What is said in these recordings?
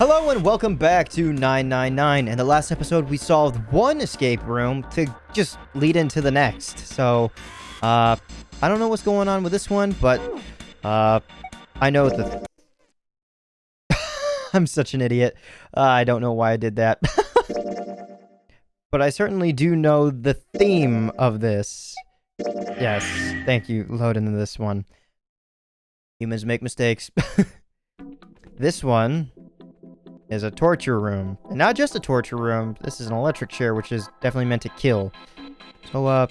Hello and welcome back to 999. In the last episode, we solved one escape room to just lead into the next. So, I don't know what's going on with this one, but, I know the... I'm such an idiot. I don't know why I did that. But I certainly do know the theme of this. Yes, thank you, loading into this one. Humans make mistakes. This one is a torture room. And not just a torture room, this is an electric chair, which is definitely meant to kill. So,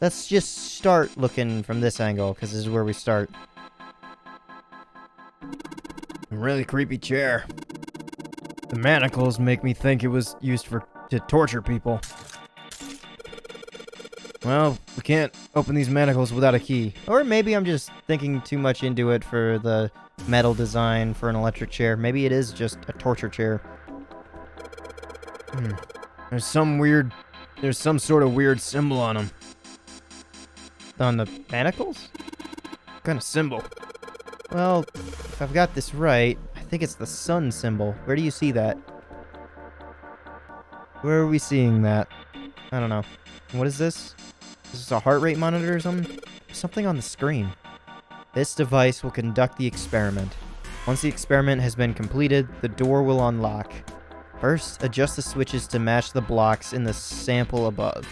let's just start looking from this angle, because this is where we start. A really creepy chair. The manacles make me think it was used to torture people. Well, we can't open these manacles without a key. Or maybe I'm just thinking too much into it for the metal design for an electric chair. Maybe it is just a torture chair. There's some sort of weird symbol on them. On the manacles? What kind of symbol? Well, if I've got this right, I think it's the sun symbol. Where do you see that? Where are we seeing that? I don't know. What is this? Is this a heart rate monitor or something? Something on the screen. This device will conduct the experiment. Once the experiment has been completed, the door will unlock. First, adjust the switches to match the blocks in the sample above.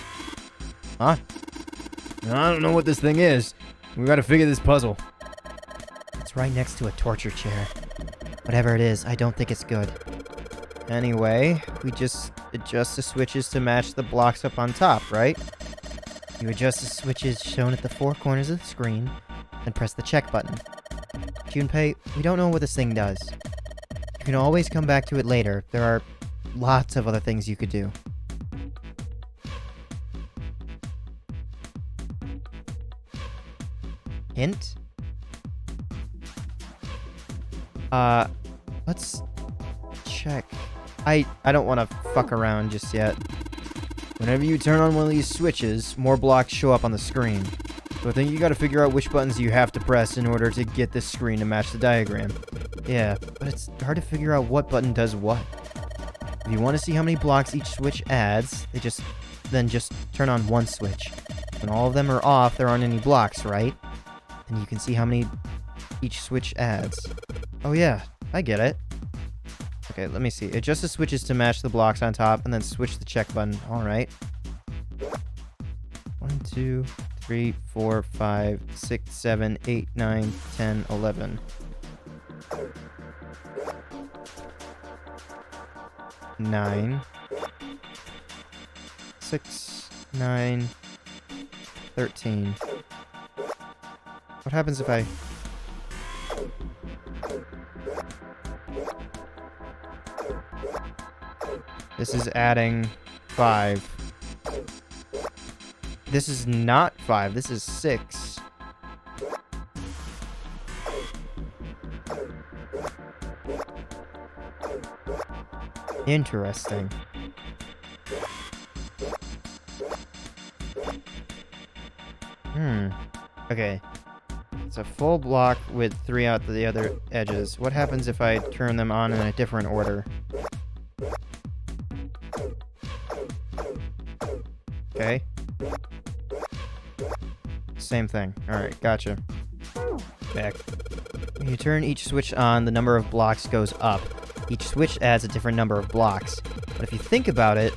Huh? I don't know what this thing is. We gotta figure this puzzle. It's right next to a torture chair. Whatever it is, I don't think it's good. Anyway, we just adjust the switches to match the blocks up on top, right? You adjust the switches shown at the four corners of the screen, and press the check button. Junpei, we don't know what this thing does. You can always come back to it later. There are lots of other things you could do. Hint? Let's check. I don't want to fuck around just yet. Whenever you turn on one of these switches, more blocks show up on the screen. So I think you gotta figure out which buttons you have to press in order to get this screen to match the diagram. Yeah, but it's hard to figure out what button does what. If you want to see how many blocks each switch adds, then just turn on one switch. When all of them are off, there aren't any blocks, right? And you can see how many each switch adds. Oh yeah, I get it. Okay, let me see. Adjust the switches to match the blocks on top, and then switch the check button. Alright. 1, 2, 3, 4, 5, 6, 7, 8, 9, 10, 11. 9. 6, 9, 13. What happens if I... This is adding 5. This is not 5, this is 6. Interesting. Okay. It's a full block with 3 out the other edges. What happens if I turn them on in a different order? Okay. Same thing. Alright, gotcha. Back. When you turn each switch on, the number of blocks goes up. Each switch adds a different number of blocks. But if you think about it,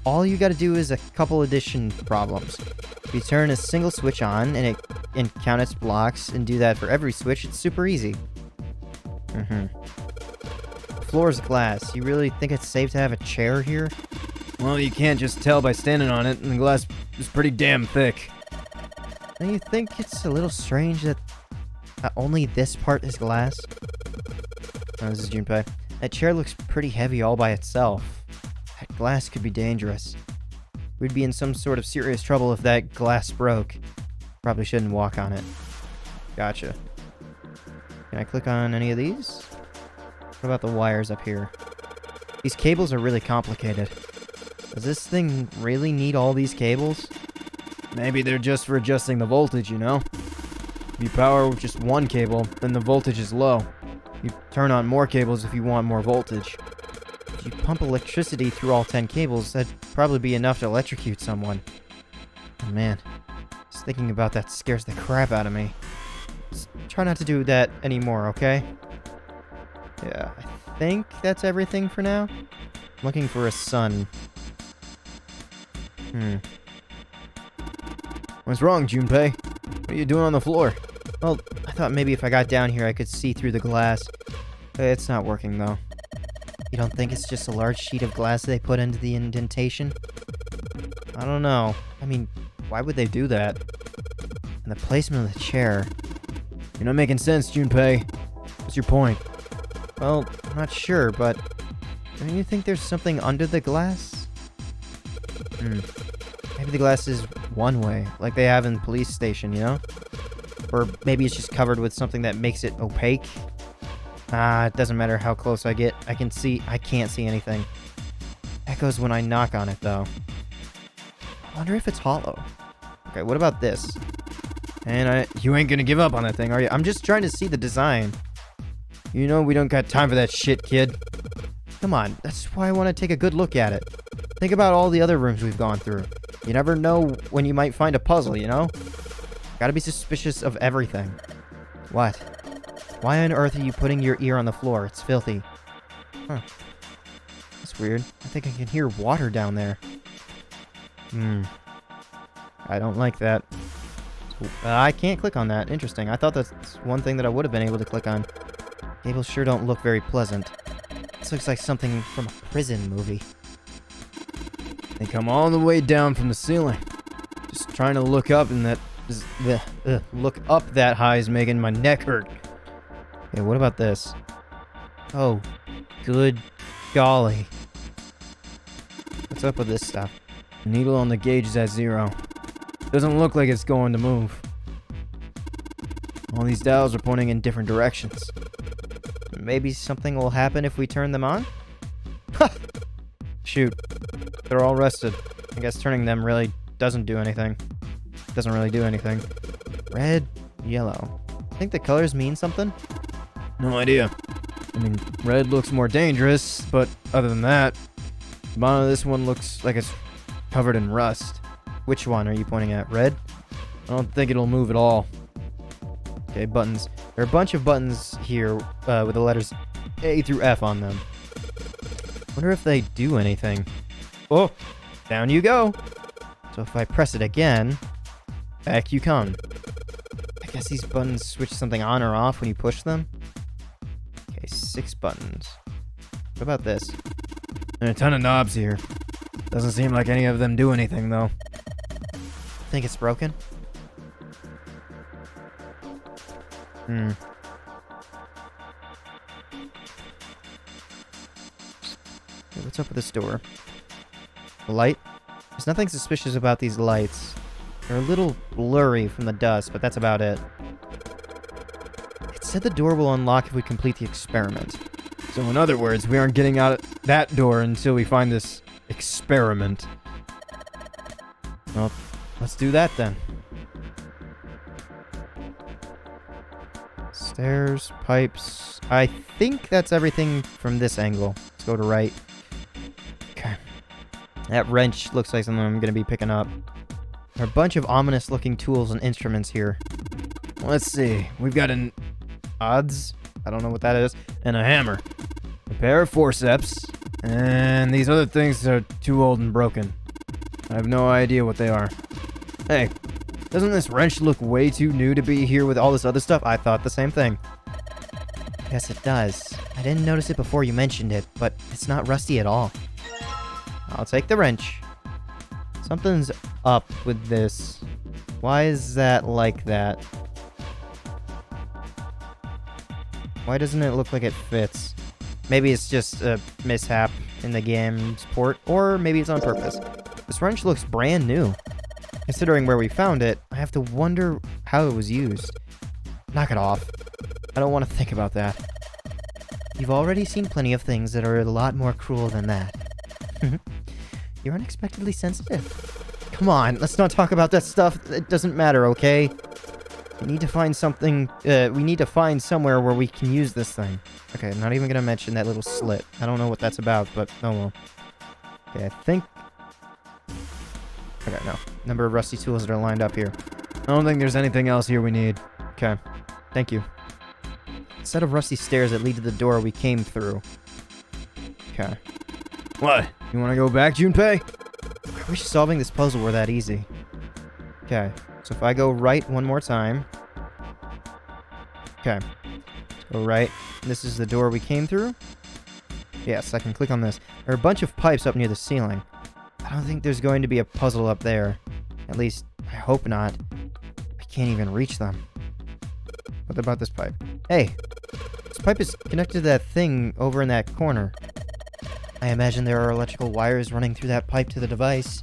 all you gotta do is a couple addition problems. If you turn a single switch on and count its blocks and do that for every switch, it's super easy. The floor is glass. You really think it's safe to have a chair here? Well, you can't just tell by standing on it, and the glass is pretty damn thick. Don't you think it's a little strange that only this part is glass? Oh, this is Junpei. That chair looks pretty heavy all by itself. That glass could be dangerous. We'd be in some sort of serious trouble if that glass broke. Probably shouldn't walk on it. Gotcha. Can I click on any of these? What about the wires up here? These cables are really complicated. Does this thing really need all these cables? Maybe they're just for adjusting the voltage, you know? If you power with just one cable, then the voltage is low. You turn on more cables if you want more voltage. If you pump electricity through all 10 cables, that'd probably be enough to electrocute someone. Oh man, just thinking about that scares the crap out of me. Just try not to do that anymore, okay? Yeah, I think that's everything for now. I'm looking for a sun. What's wrong, Junpei? What are you doing on the floor? Well, I thought maybe if I got down here I could see through the glass. It's not working, though. You don't think it's just a large sheet of glass they put into the indentation? I don't know. I mean, why would they do that? And the placement of the chair. You're not making sense, Junpei. What's your point? Well, I'm not sure, but don't you think there's something under the glass? Maybe the glass is one way, like they have in the police station, you know? Or maybe it's just covered with something that makes it opaque. It doesn't matter how close I get. I can't see anything. Echoes when I knock on it, though. I wonder if it's hollow. Okay, what about this? And you ain't gonna give up on that thing, are you? I'm just trying to see the design. You know we don't got time for that shit, kid. Come on, that's why I want to take a good look at it. Think about all the other rooms we've gone through. You never know when you might find a puzzle, you know? Gotta be suspicious of everything. What? Why on earth are you putting your ear on the floor? It's filthy. Huh. That's weird. I think I can hear water down there. I don't like that. I can't click on that. Interesting. I thought that's one thing that I would have been able to click on. Cables sure don't look very pleasant. This looks like something from a prison movie. They come all the way down from the ceiling. Just trying to look up and look up that high is making my neck hurt. Okay, what about this? Oh, good golly. What's up with this stuff? The needle on the gauge is at 0. Doesn't look like it's going to move. All these dials are pointing in different directions. Maybe something will happen if we turn them on? Ha! Shoot. They're all rested. I guess turning them really doesn't do anything. Doesn't really do anything. Red, yellow. Think the colors mean something? No idea. I mean, red looks more dangerous, but other than that, the bottom of this one looks like it's covered in rust. Which one are you pointing at? Red? I don't think it'll move at all. Okay, buttons. There are a bunch of buttons here with the letters A through F on them. Wonder if they do anything. Oh, down you go. So if I press it again, back you come. I guess these buttons switch something on or off when you push them. Okay, 6 buttons. What about this? There are a ton of knobs here. Doesn't seem like any of them do anything, though. Think it's broken? Hey, what's up with this door? The light? There's nothing suspicious about these lights. They're a little blurry from the dust, but that's about it. It said the door will unlock if we complete the experiment. So in other words, we aren't getting out that door until we find this experiment. Well, let's do that then. Stairs, pipes. I think that's everything from this angle. Let's go to right. Okay. That wrench looks like something I'm going to be picking up. There are a bunch of ominous looking tools and instruments here. Let's see. We've got an odds. I don't know what that is. And a hammer. A pair of forceps. And these other things are too old and broken. I have no idea what they are. Hey, doesn't this wrench look way too new to be here with all this other stuff? I thought the same thing. Yes, it does. I didn't notice it before you mentioned it, but it's not rusty at all. I'll take the wrench. Something's up with this. Why is that like that? Why doesn't it look like it fits? Maybe it's just a mishap in the game's port, or maybe it's on purpose. This wrench looks brand new. Considering where we found it, I have to wonder how it was used. Knock it off. I don't want to think about that. You've already seen plenty of things that are a lot more cruel than that. You're unexpectedly sensitive. Come on, let's not talk about that stuff. It doesn't matter, okay? We need to find something, we need to find somewhere where we can use this thing. Okay, I'm not even gonna mention that little slit. I don't know what that's about, but oh well. Okay, I think... Okay, no. Number of rusty tools that are lined up here. I don't think there's anything else here we need. Okay, thank you. A set of rusty stairs that lead to the door we came through. Okay. What? You wanna go back, Junpei? I wish solving this puzzle were that easy. Okay. So if I go right one more time. Okay. Go right. This is the door we came through. Yes, I can click on this. There are a bunch of pipes up near the ceiling. I don't think there's going to be a puzzle up there. At least, I hope not. I can't even reach them. What about this pipe? Hey! This pipe is connected to that thing over in that corner. I imagine there are electrical wires running through that pipe to the device.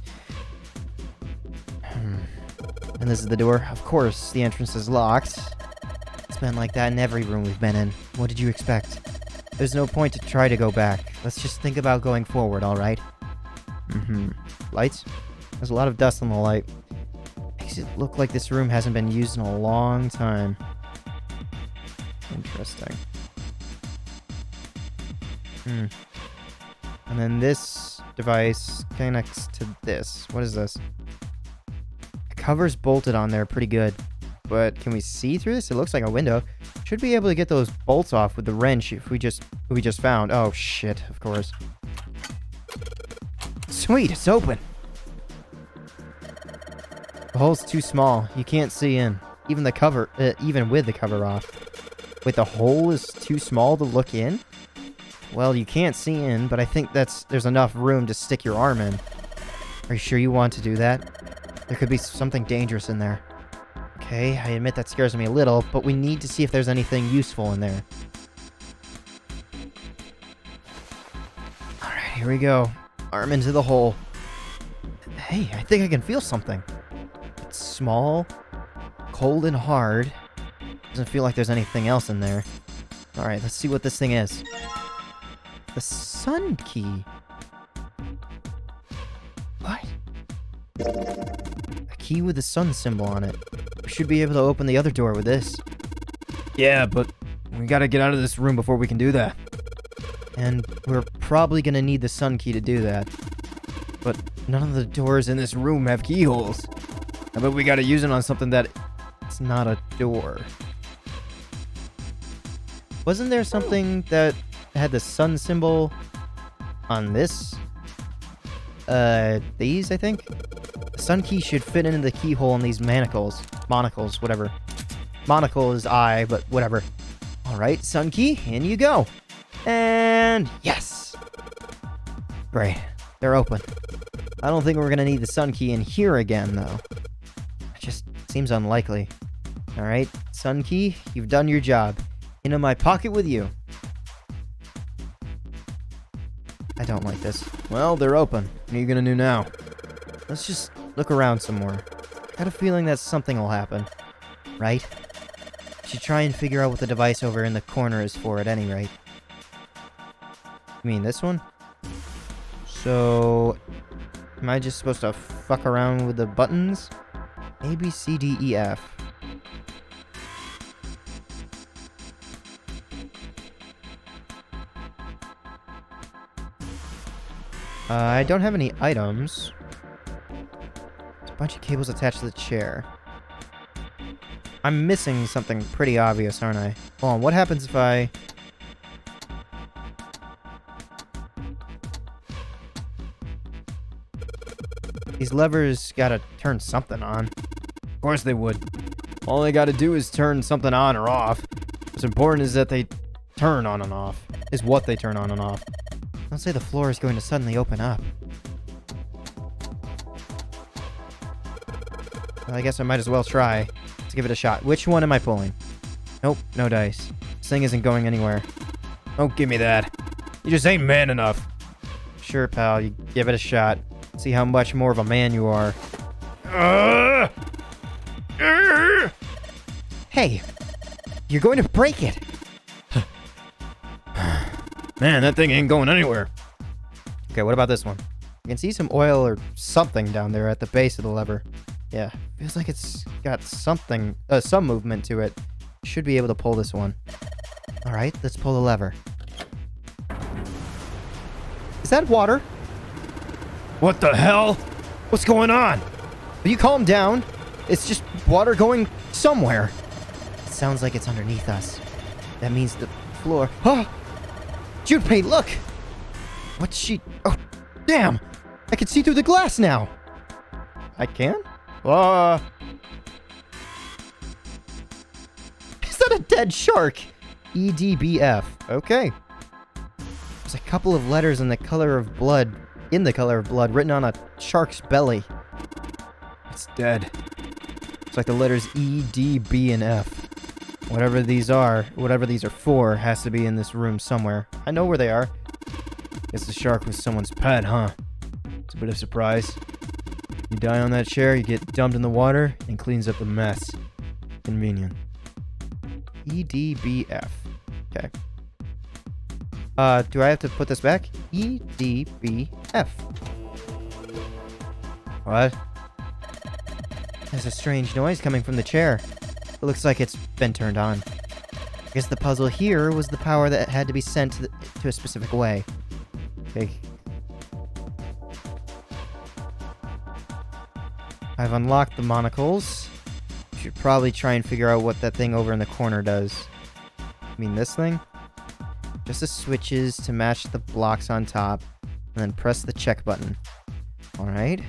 And this is the door. Of course, the entrance is locked. It's been like that in every room we've been in. What did you expect? There's no point to try to go back. Let's just think about going forward, alright? Lights? There's a lot of dust on the light. Makes it look like this room hasn't been used in a long time. Interesting. And then this device connects to this. What is this? Cover's bolted on there pretty good, but can we see through this? It looks like a window. Should be able to get those bolts off with the wrench if we just found. Oh shit, of course. Sweet, it's open. The hole's too small. You can't see in. Even the cover, even with the cover off. Wait, the hole is too small to look in? Well, you can't see in, but I think there's enough room to stick your arm in. Are you sure you want to do that? There could be something dangerous in there. Okay, I admit that scares me a little, but we need to see if there's anything useful in there. Alright, here we go. Arm into the hole. Hey, I think I can feel something. It's small, cold and hard. Doesn't feel like there's anything else in there. Alright, let's see what this thing is. The sun key. What? A key with the sun symbol on it. We should be able to open the other door with this. Yeah, but we gotta get out of this room before we can do that. And we're probably gonna need the sun key to do that. But none of the doors in this room have keyholes. I bet we gotta use it on something that it's not a door. Wasn't there something that had the sun symbol on this? These, I think? The sun key should fit into the keyhole in these manacles. Monocles, whatever. Monocle is I, but whatever. Alright, sun key, in you go. And yes! Great. They're open. I don't think we're gonna need the sun key in here again, though. It just seems unlikely. Alright, sun key, you've done your job. Into my pocket with you. I don't like this. Well, they're open. What are you gonna do now? Let's just look around some more. I got a feeling that something will happen. Right? Should try and figure out what the device over in the corner is for at any rate. You mean this one? So... am I just supposed to fuck around with the buttons? A, B, C, D, E, F. I don't have any items. There's a bunch of cables attached to the chair. I'm missing something pretty obvious, aren't I? Hold on, what happens if I... These levers gotta turn something on. Of course they would. All they gotta do is turn something on or off. What's important is that they turn on and off. Is what they turn on and off. Don't say the floor is going to suddenly open up. Well, I guess I might as well try. Let's give it a shot. Which one am I pulling? Nope, no dice. This thing isn't going anywhere. Don't give me that. You just ain't man enough. Sure, pal, you give it a shot. See how much more of a man you are. Hey! You're going to break it! Man, that thing ain't going anywhere. Okay, what about this one? I can see some oil or something down there at the base of the lever. Yeah, feels like it's got something, some movement to it. Should be able to pull this one. All right, let's pull the lever. Is that water? What the hell? What's going on? Will you calm down? It's just water going somewhere. It sounds like it's underneath us. That means the floor. Oh! Junpei, look! What's she... Oh, damn! I can see through the glass now! I can? Is that a dead shark? EDBF. Okay. There's a couple of letters in the color of blood, written on a shark's belly. It's dead. It's like the letters E, D, B, and F. Whatever these are for, has to be in this room somewhere. I know where they are. Guess the shark was someone's pet, huh? It's a bit of a surprise. You die on that chair, you get dumped in the water, and cleans up the mess. Convenient. EDBF. Okay. Do I have to put this back? EDBF. What? There's a strange noise coming from the chair. It looks like it's been turned on. I guess the puzzle here was the power that had to be sent to a specific way. Okay. I've unlocked the monocles. Should probably try and figure out what that thing over in the corner does. I mean this thing? Just the switches to match the blocks on top, and then press the check button. Alright.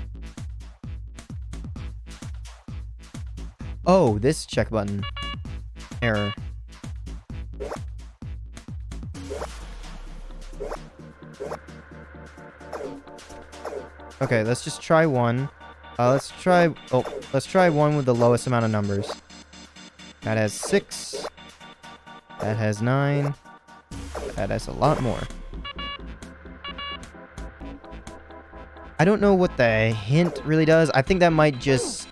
Oh, this check button. Error. Okay, let's just try one. Let's try one with the lowest amount of numbers. That has 6. That has 9. That has a lot more. I don't know what the hint really does. I think that might just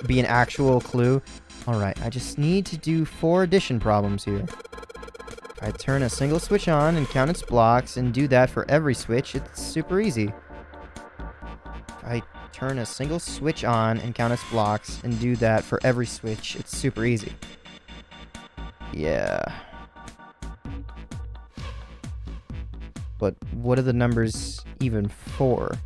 be an actual clue. Alright, I just need to do 4 addition problems here. I turn a single switch on and count its blocks and do that for every switch. It's super easy. I turn a single switch on and count its blocks and do that for every switch. It's super easy. Yeah. But what are the numbers even for?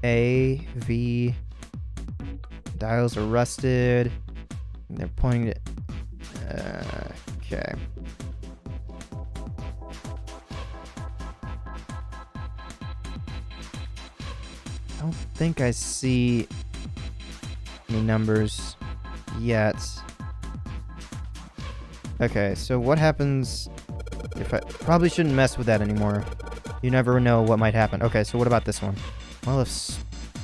A, V, dials are rusted. They're pointing to... okay. I don't think I see any numbers yet. Okay, so what happens if I... Probably shouldn't mess with that anymore. You never know what might happen. Okay, so what about this one? Well, if...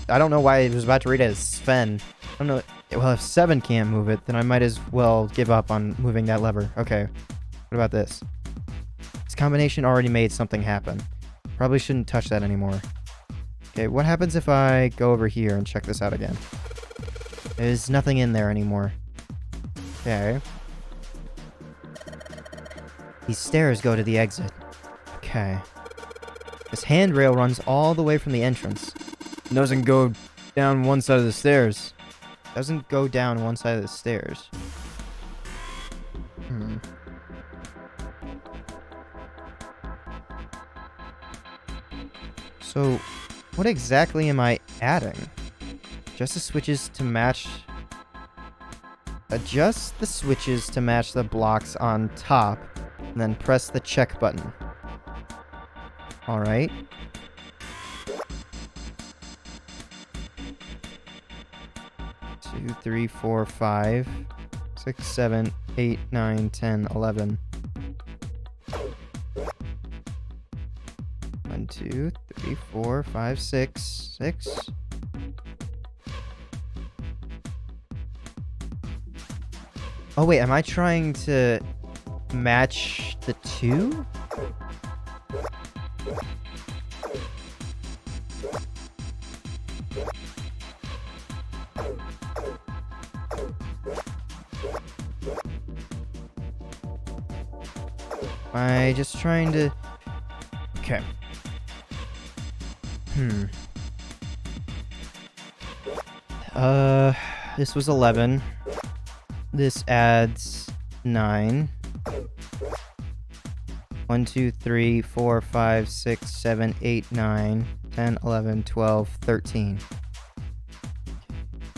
I don't know why I was about to read it as Sven. I don't know... Well, if 7 can't move it, then I might as well give up on moving that lever. Okay, what about this? This combination already made something happen. Probably shouldn't touch that anymore. Okay, what happens if I go over here and check this out again? There's nothing in there anymore. Okay. These stairs go to the exit. Okay. This handrail runs all the way from the entrance. It doesn't go down one side of the stairs. Doesn't go down one side of the stairs. So, what exactly am I adding? Just the switches to match... Adjust the switches to match the blocks on top, and then press the check button. Alright. Two, 3, 4, 5, 6, 7, 8, 9, 10, 11. 1, 2, 3, 4, 5, 6, 6. Oh wait, am I trying to match the 2? Am I just trying to... Okay. This was 11. This adds 9. 1, 2, 3, 4, 5, 6, 7, 8, 9, 10, 11, 12, 13.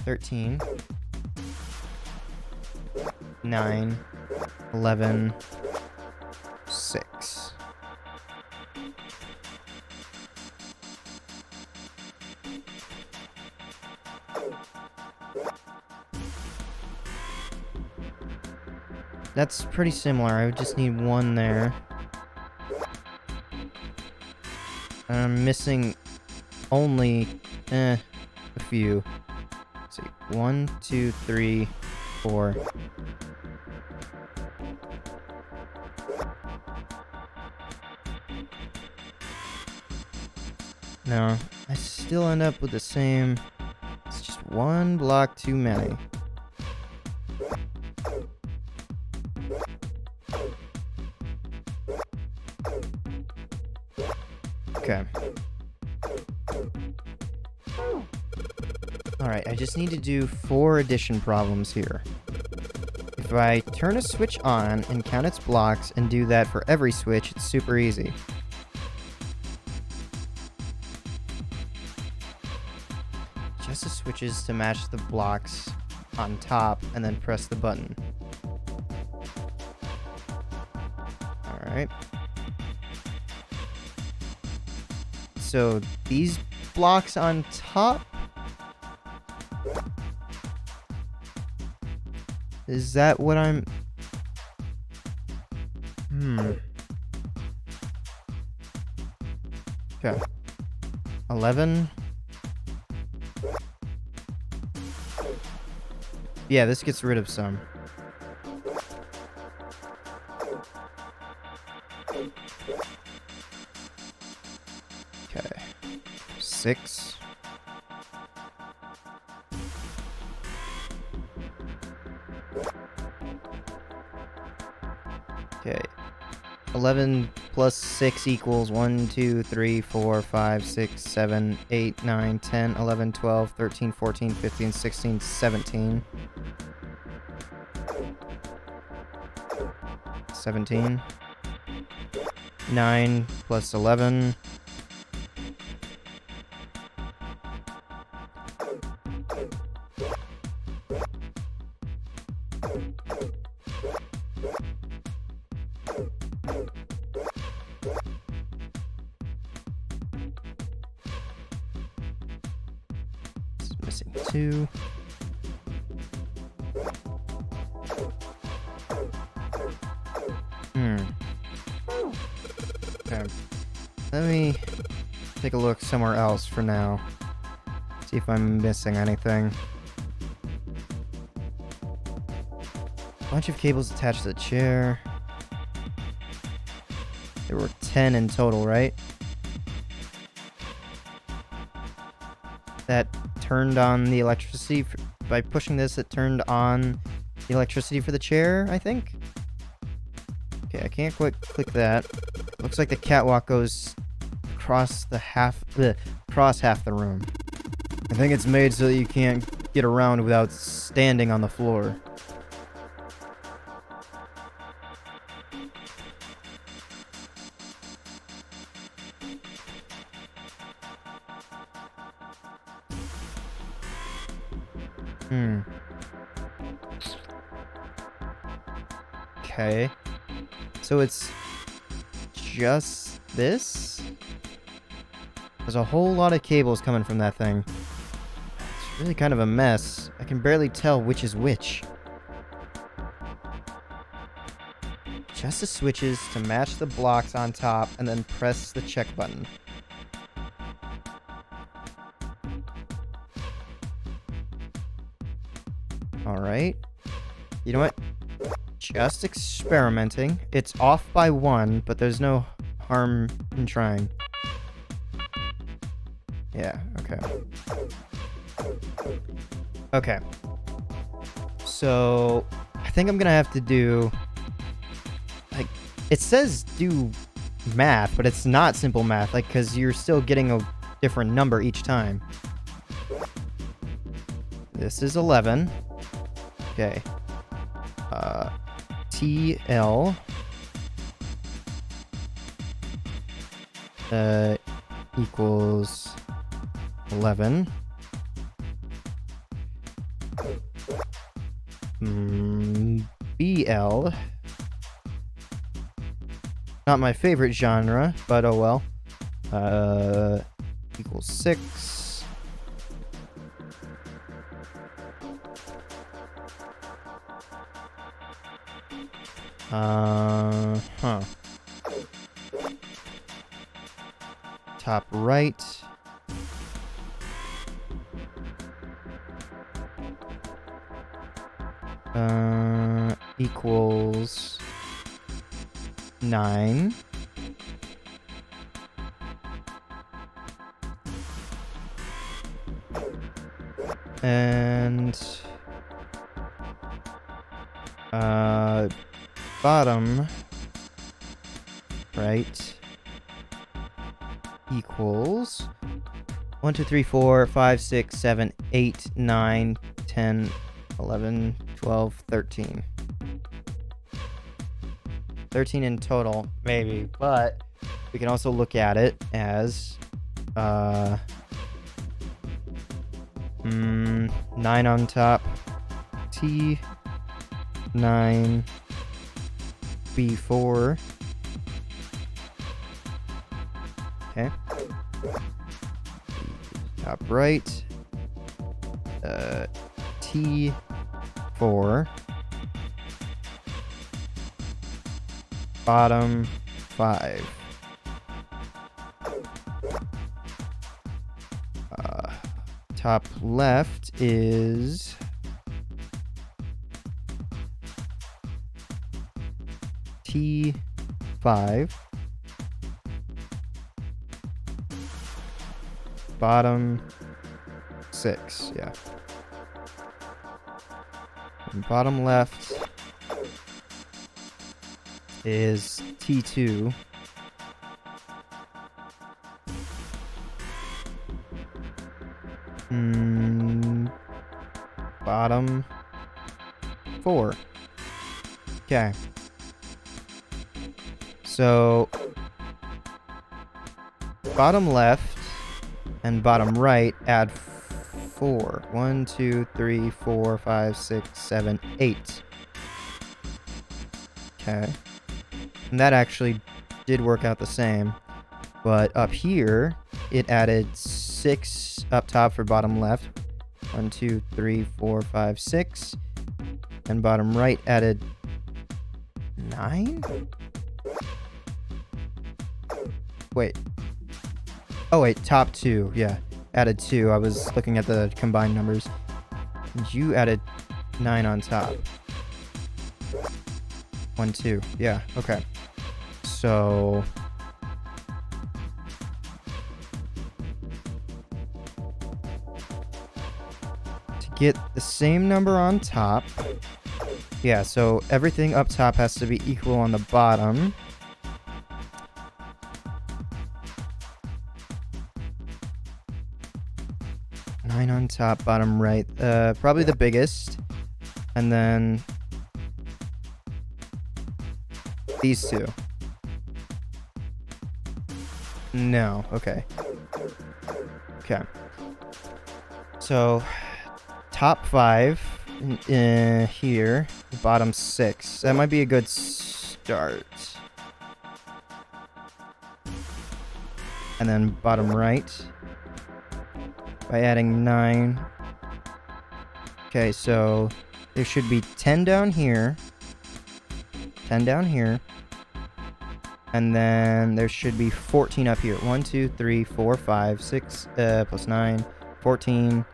13. 9, 11, 6. That's pretty similar. I would just need one there. I'm missing only a few. Let's see. 1, 2, 3, 4. No, I still end up with the same. It's just one block too many. Okay. Alright, I just need to do 4 addition problems here. If I turn a switch on and count its blocks and do that for every switch, it's super easy. Just the switches to match the blocks on top and then press the button. Alright. So these blocks on top, is that what I'm... Okay. 11. Yeah, this gets rid of some. Okay. 6. Okay. 11 plus 6 equals 1, 2, 3, 4, 5, 6, 7, 8, 9, 10, 11, 12, 13, 14, 15, 16, 17. 17. 9 plus 11. Missing 2. Okay. Let me take a look somewhere else for now. See if I'm missing anything. Bunch of cables attached to the chair. There were 10 in total, right? That turned on the electricity. By pushing this, it turned on the electricity for the chair, I think? Okay, I can't quite click that. Looks like the catwalk goes across half the room. I think it's made so that you can't get around without standing on the floor. Okay. So it's just this? There's a whole lot of cables coming from that thing. It's really kind of a mess. I can barely tell which is which. Just the switches to match the blocks on top and then press the check button. Alright. You know what? Just experimenting. It's off by 1, but there's no harm in trying. Yeah, okay. Okay. So, I think I'm gonna have to do... Like, it says do math, but it's not simple math, like, because you're still getting a different number each time. This is 11. Okay. TL equals 11. BL. Not my favorite genre, but oh well. Equals 6. Top right. Equals 9. And bottom right equals 1, 2, 3, 4, 5, 6, 7, 8, 9, 10, 11, 12, 13. 13 in total, maybe, but we can also look at it as 9 on top, T, 9, B4. Okay. Top right, T4. Bottom 5. Top left is T5. Bottom 6, yeah. And bottom left is T2. Bottom 4. Okay. So bottom left and bottom right add 4. 1, 2, 3, 4, 5, 6, 7, 8. Okay. And that actually did work out the same. But up here, it added 6 up top for bottom left. 1, 2, 3, 4, 5, 6. And bottom right added 9? Wait. Oh, wait, top 2. Yeah, added 2. I was looking at the combined numbers. And you added 9 on top. 1, 2. Yeah, okay. So to get the same number on top, yeah, so everything up top has to be equal on the bottom. Nine on top, bottom right. Probably the biggest. And then these two. No, okay. Okay. So, top 5 here, bottom 6. That might be a good start. And then bottom right by adding 9. Okay, so there should be 10 down here. 10 down here. And then there should be 14 up here. 1, 2, 3, 4, 5, 6, plus 9, 14.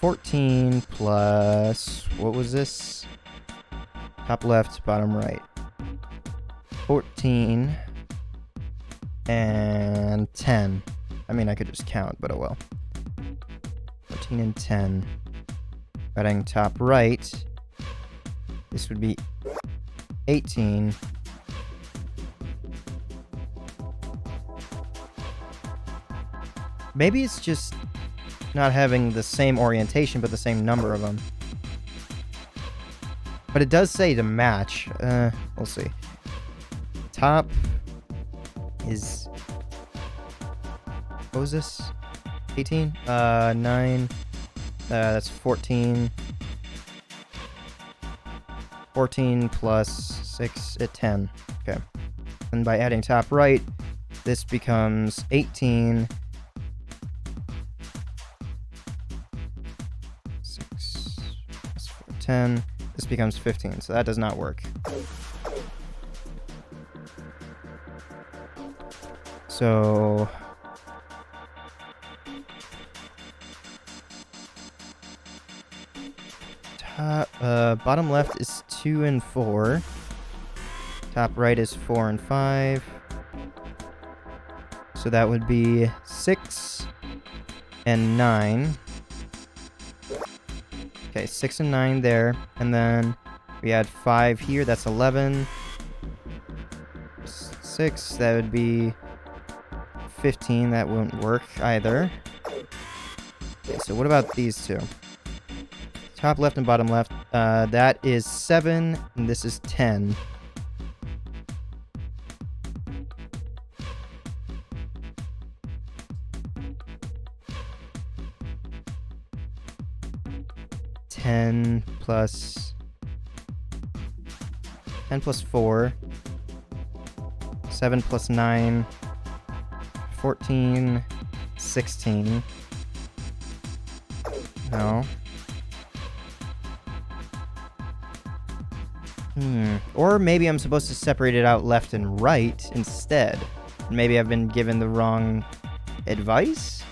14 plus, what was this? Top left, bottom right. 14 and 10. I mean, I could just count, but oh well. 14 and 10. Adding top right. This would be 18. Maybe it's just not having the same orientation, but the same number of them. But it does say to match. We'll see. Top is... What was this? 18? 9. That's 14. 14 plus 6 at 10. Okay. And by adding top right, this becomes 18. 6 plus 4, 10. This becomes 15, so that does not work. So... bottom left is 2 and 4. Top right is 4 and 5. So that would be 6 and 9. Okay, 6 and 9 there. And then we add 5 here. That's 11. 6, that would be 15. That won't work either. Okay, so what about these two? Top left and bottom left. That is 7, and this is 10. Ten plus 4. 7 plus 9. 14. 16. No. Or maybe I'm supposed to separate it out left and right instead. Maybe I've been given the wrong advice?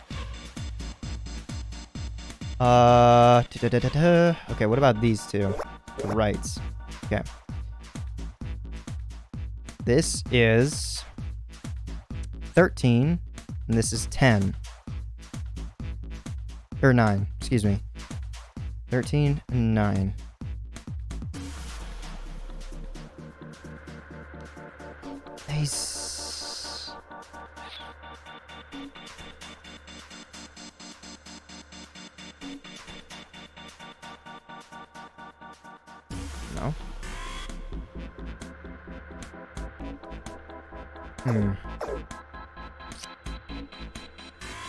Okay, what about these two? The rights. Okay. This is 13, and this is 10. Or 9, excuse me. 13 and 9. Nice. No.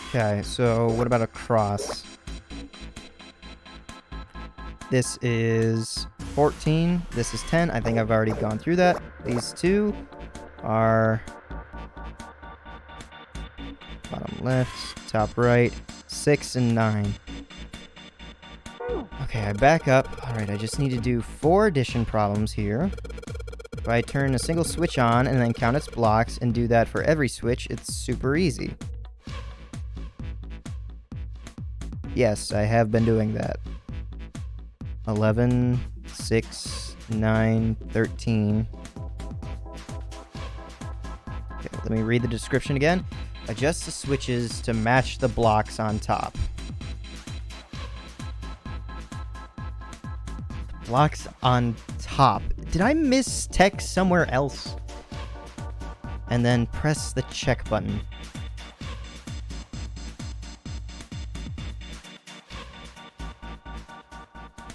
Okay, so what about a cross? This is 14. This is 10. I think I've already gone through that. These two are bottom left, top right, 6 and 9. Okay, I back up. Alright, I just need to do 4 addition problems here. If I turn a single switch on and then count its blocks and do that for every switch, it's super easy. Yes, I have been doing that. 11, 6, 9, 13. Okay, let me read the description again. Adjust the switches to match the blocks on top. The blocks on top. Did I miss text somewhere else? And then press the check button.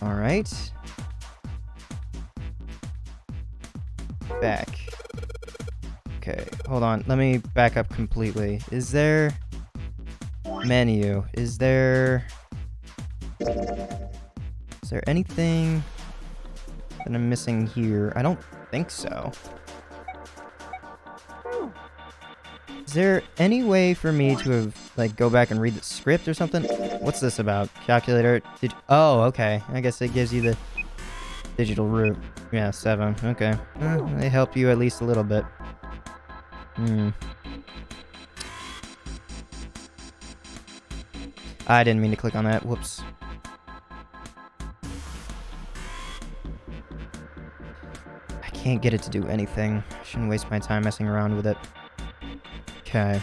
Alright. Back. Okay, hold on. Let me back up completely. Is there... Menu. Is there anything that I'm missing here? I don't think so. Is there any way for me to have, like, go back and read the script or something? What's this about? Calculator? Oh, okay. I guess it gives you the digital root. Yeah, 7. Okay. They help you at least a little bit. I didn't mean to click on that. Whoops. I can't get it to do anything. I shouldn't waste my time messing around with it. Okay.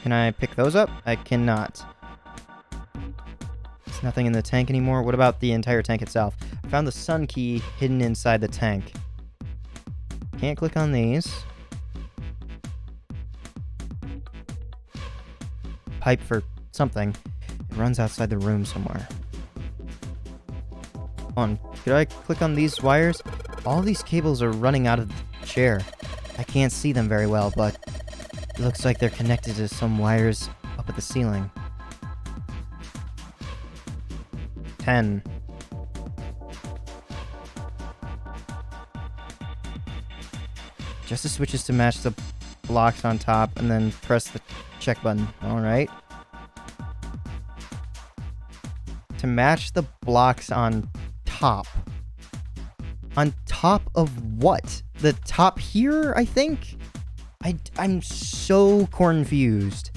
Can I pick those up? I cannot. There's nothing in the tank anymore. What about the entire tank itself? I found the sun key hidden inside the tank. Can't click on these. pipe for something. It runs outside the room somewhere. Could I click on these wires? All these cables are running out of the chair. I can't see them very well, but it looks like they're connected to some wires up at the ceiling. 10. Just the switches to match the blocks on top, and then press the check button. Alright. To match the blocks on top. On top of what? The top here, I think? I'm so confused.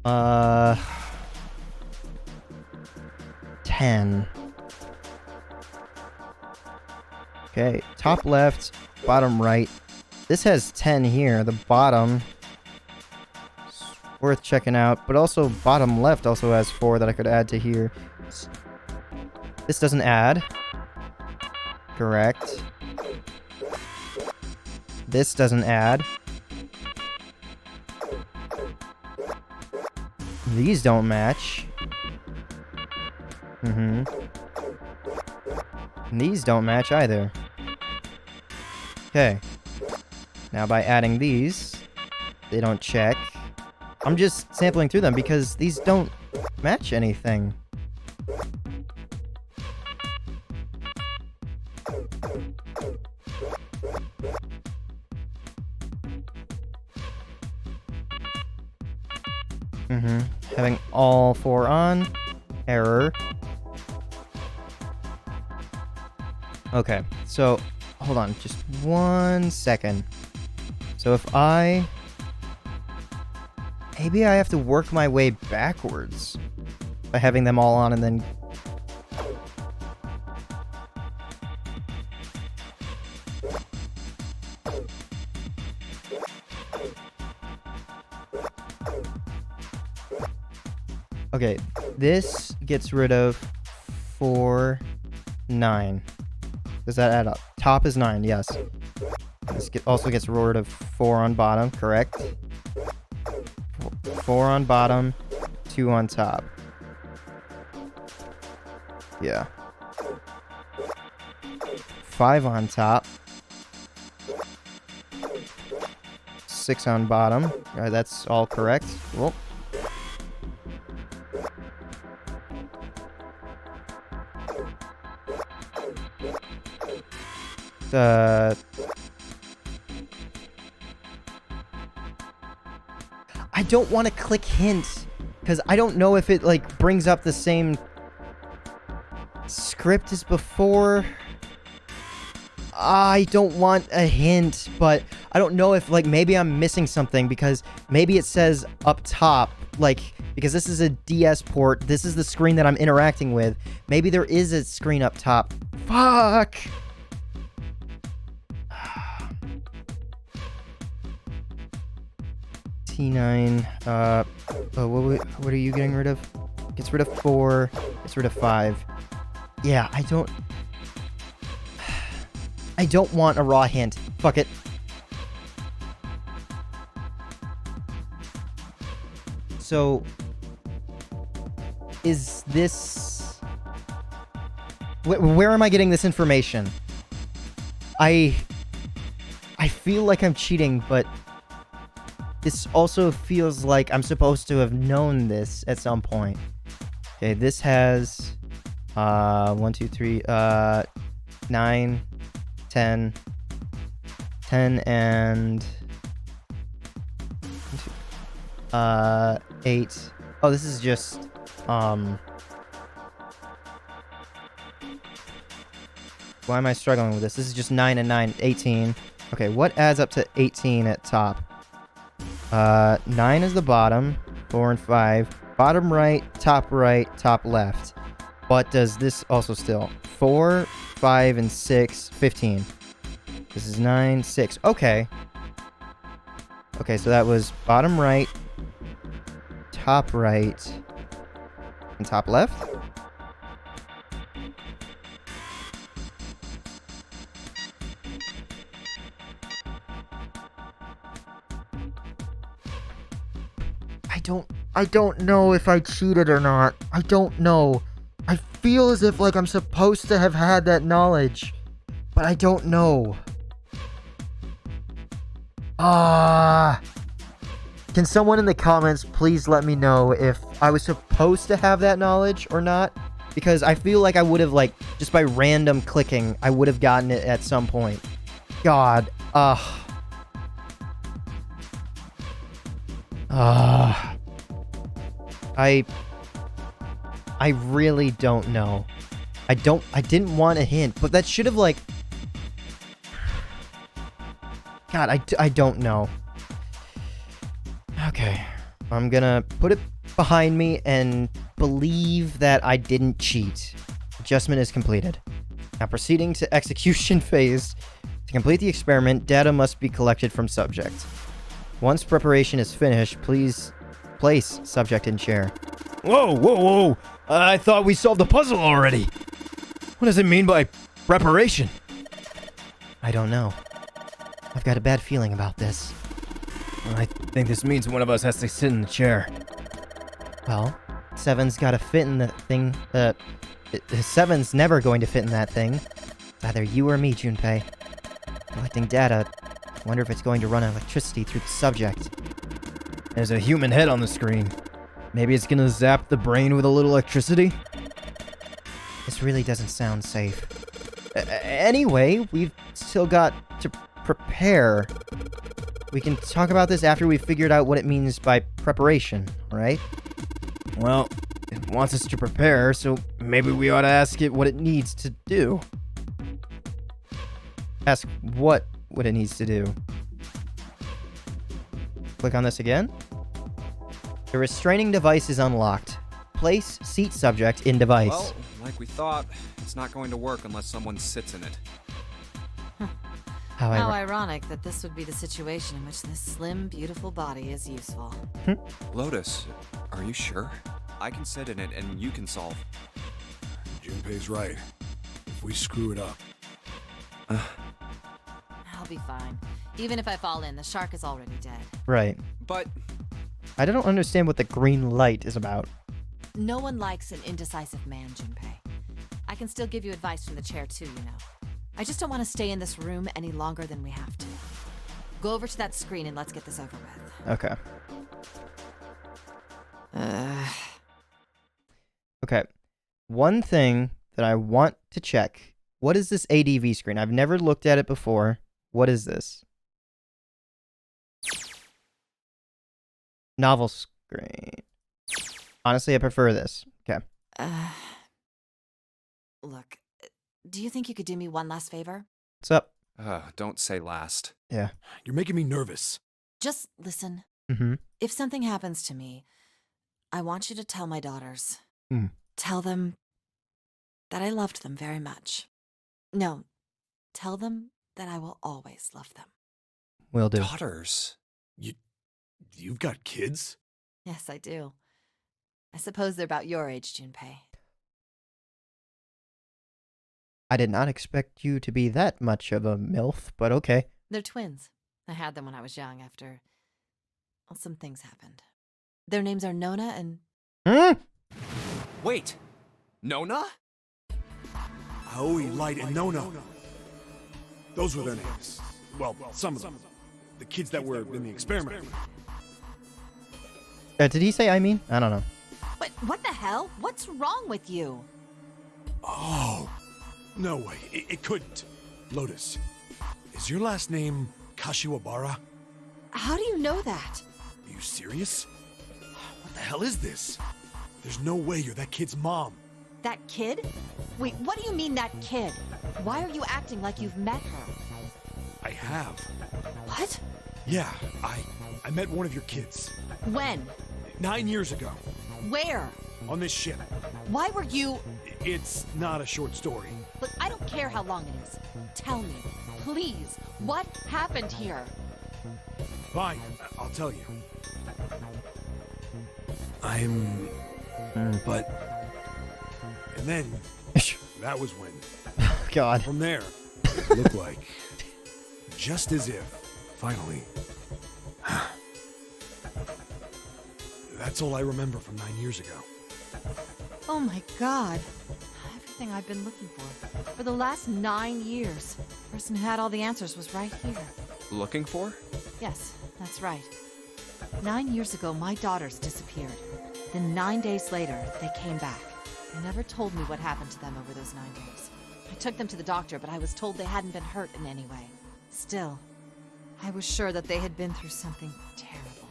10. Okay, top left, bottom right. This has 10 here. The bottom is worth checking out, but also bottom left also has 4 that I could add to here. This doesn't add. Correct. This doesn't add. These don't match. And these don't match either. Okay. Now by adding these, they don't check. I'm just sampling through them because these don't match anything. Having all 4 on. Error. Okay, so hold on just 1 second. So if maybe I have to work my way backwards by having them all on and then... Okay, this gets rid of 4, 9. Does that add up? Top is 9, yes. This also gets rid of 4 on bottom, correct? 4 on bottom, 2 on top. Yeah. 5 on top. 6 on bottom. Alright, that's all correct. Cool. I don't want to click hint because I don't know if it like brings up the same script as before. I don't want a hint, but I don't know if like maybe I'm missing something because maybe it says up top, like because this is a DS port, this is the screen that I'm interacting with. Maybe there is a screen up top. Fuck. T9, what are you getting rid of? Gets rid of 4, gets rid of 5. Yeah, I don't want a raw hint. Fuck it. So, is this... Where am I getting this information? I feel like I'm cheating, but... This also feels like I'm supposed to have known this at some point. Okay, this has 1, 2, 3, 9, 10, 10 and 8. Oh, this is just why am I struggling with this? This is just 9 and 9, 18. Okay, what adds up to 18 at top? 9 is the bottom, 4 and 5. Bottom right, top left. But does this also still? 4, 5, and 6, 15. This is 9, 6. Okay. Okay, so that was bottom right, top right, and top left? I don't know if I cheated or not. I don't know. I feel as if like I'm supposed to have had that knowledge, but I don't know. Can someone in the comments please let me know if I was supposed to have that knowledge or not? Because I feel like I would have, like, just by random clicking, I would have gotten it at some point. God. I really don't know. I didn't want a hint, but that should have, like... God, I don't know. Okay. I'm gonna put it behind me and believe that I didn't cheat. Adjustment is completed. Now proceeding to execution phase. To complete the experiment, data must be collected from subject. Once preparation is finished, please place subject in chair. Whoa! I thought we solved the puzzle already. What does it mean by preparation? I don't know. I've got a bad feeling about this. I think this means one of us has to sit in the chair. Well, Seven's gotta fit in the thing. Seven's never going to fit in that thing. It's either you or me, Junpei. Collecting data. I wonder if it's going to run electricity through the subject. There's a human head on the screen. Maybe it's gonna zap the brain with a little electricity? This really doesn't sound safe. Anyway, we've still got to prepare. We can talk about this after we've figured out what it means by preparation, right? Well, it wants us to prepare, so maybe we ought to ask it what it needs to do. Ask what it needs to do. Click on this again. The restraining device is unlocked. Place seat subject in device. Well, like we thought, it's not going to work unless someone sits in it. How ironic that this would be the situation in which this slim, beautiful body is useful. Lotus, are you sure? I can sit in it and you can solve. Junpei's right. If we screw it up... I'll be fine. Even if I fall in, the shark is already dead. Right. But... I don't understand what the green light is about. No one likes an indecisive man, Junpei. I can still give you advice from the chair too, you know. I just don't want to stay in this room any longer than we have to. Go over to that screen and let's get this over with. Okay. Okay. One thing that I want to check. What is this ADV screen? I've never looked at it before. What is this? Novel screen. Honestly, I prefer this. Okay. Look, do you think you could do me one last favor? What's up? Don't say last. Yeah. You're making me nervous. Just listen. Mm-hmm. If something happens to me, I want you to tell my daughters. Tell them that I loved them very much. No, tell them that I will always love them. Will do. Daughters? You've got kids? Yes, I do. I suppose they're about your age, Junpei. I did not expect you to be that much of a MILF, but okay. They're twins. I had them when I was young after... well, some things happened. Their names are Nona and... Wait! Nona? Aoi, Light, and Nona. Those were their names. Well, some of them. The kids that were in the experiment. Did he say I mean? I don't know. But what the hell? What's wrong with you? Oh, no way. It couldn't. Lotus, is your last name Kashiwabara? How do you know that? Are you serious? What the hell is this? There's no way you're that kid's mom. That kid? Wait, what do you mean that kid? Why are you acting like you've met her? I have. What? Yeah, I met one of your kids. When? 9 years ago. Where? On this ship. Why were you... It's not a short story. Look, I don't care how long it is. Tell me, please, what happened here? Fine, I'll tell you. I'm... But... And then, that was when... God. From there, it looked like... Just as if, finally... That's all I remember from 9 years ago. Oh my god. Everything I've been looking for the last 9 years. The person who had all the answers was right here. Looking for? Yes, that's right. 9 years ago, my daughters disappeared. Then 9 days later, they came back. They never told me what happened to them over those 9 days. I took them to the doctor, but I was told they hadn't been hurt in any way. Still, I was sure that they had been through something terrible.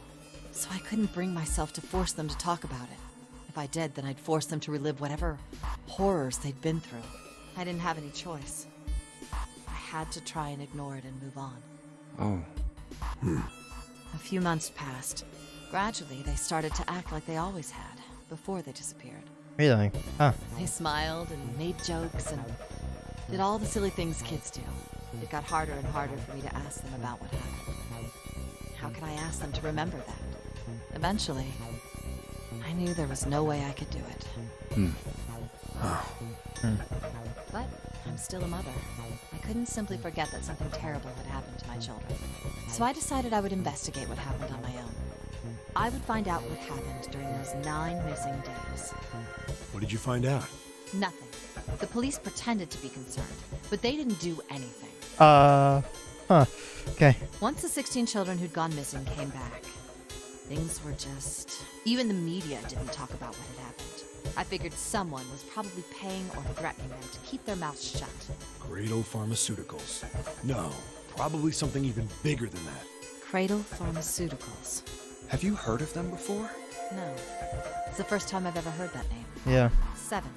So I couldn't bring myself to force them to talk about it. If I did, then I'd force them to relive whatever horrors they'd been through. I didn't have any choice. I had to try and ignore it and move on. Oh. A few months passed. Gradually, they started to act like they always had, before they disappeared. Really? Huh. They smiled and made jokes and did all the silly things kids do. It got harder and harder for me to ask them about what happened. How could I ask them to remember that? Eventually, I knew there was no way I could do it. But I'm still a mother. I couldn't simply forget that something terrible had happened to my children. So I decided I would investigate what happened on my own. I would find out what happened during those 9 missing days. What did you find out? Nothing. The police pretended to be concerned, but they didn't do anything. Huh. Okay. Once the 16 children who'd gone missing came back, things were just... Even the media didn't talk about what had happened. I figured someone was probably paying or threatening them to keep their mouths shut. Cradle Pharmaceuticals. No, probably something even bigger than that. Cradle Pharmaceuticals. Have you heard of them before? No. It's the first time I've ever heard that name. Yeah. 7.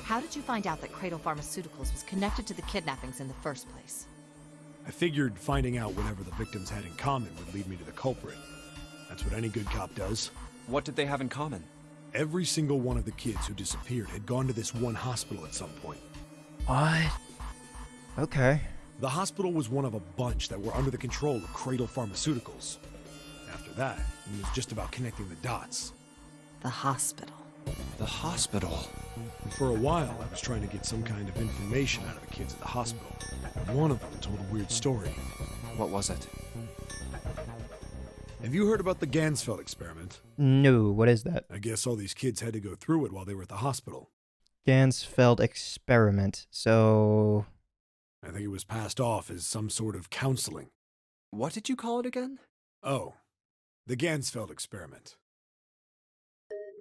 How did you find out that Cradle Pharmaceuticals was connected to the kidnappings in the first place? I figured finding out whatever the victims had in common would lead me to the culprit. That's what any good cop does. What did they have in common? Every single one of the kids who disappeared had gone to this one hospital at some point. What? Okay. The hospital was one of a bunch that were under the control of Cradle Pharmaceuticals. After that, it was just about connecting the dots. The hospital. The hospital. And for a while, I was trying to get some kind of information out of the kids at the hospital. One of them told a weird story. What was it? Have you heard about the Gansfeld experiment? No, what is that? I guess all these kids had to go through it while they were at the hospital. Gansfeld experiment. So... I think it was passed off as some sort of counseling. What did you call it again? Oh, the Gansfeld experiment.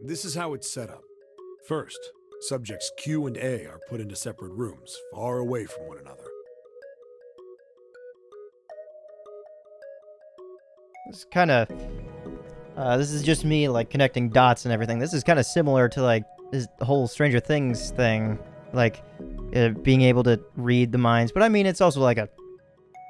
This is how it's set up. First, subjects Q and A are put into separate rooms, far away from one another. This is kind of... this is just me, like, connecting dots and everything. This is kind of similar to, like, this whole Stranger Things thing. Like, being able to read the minds. But, I mean, it's also, like,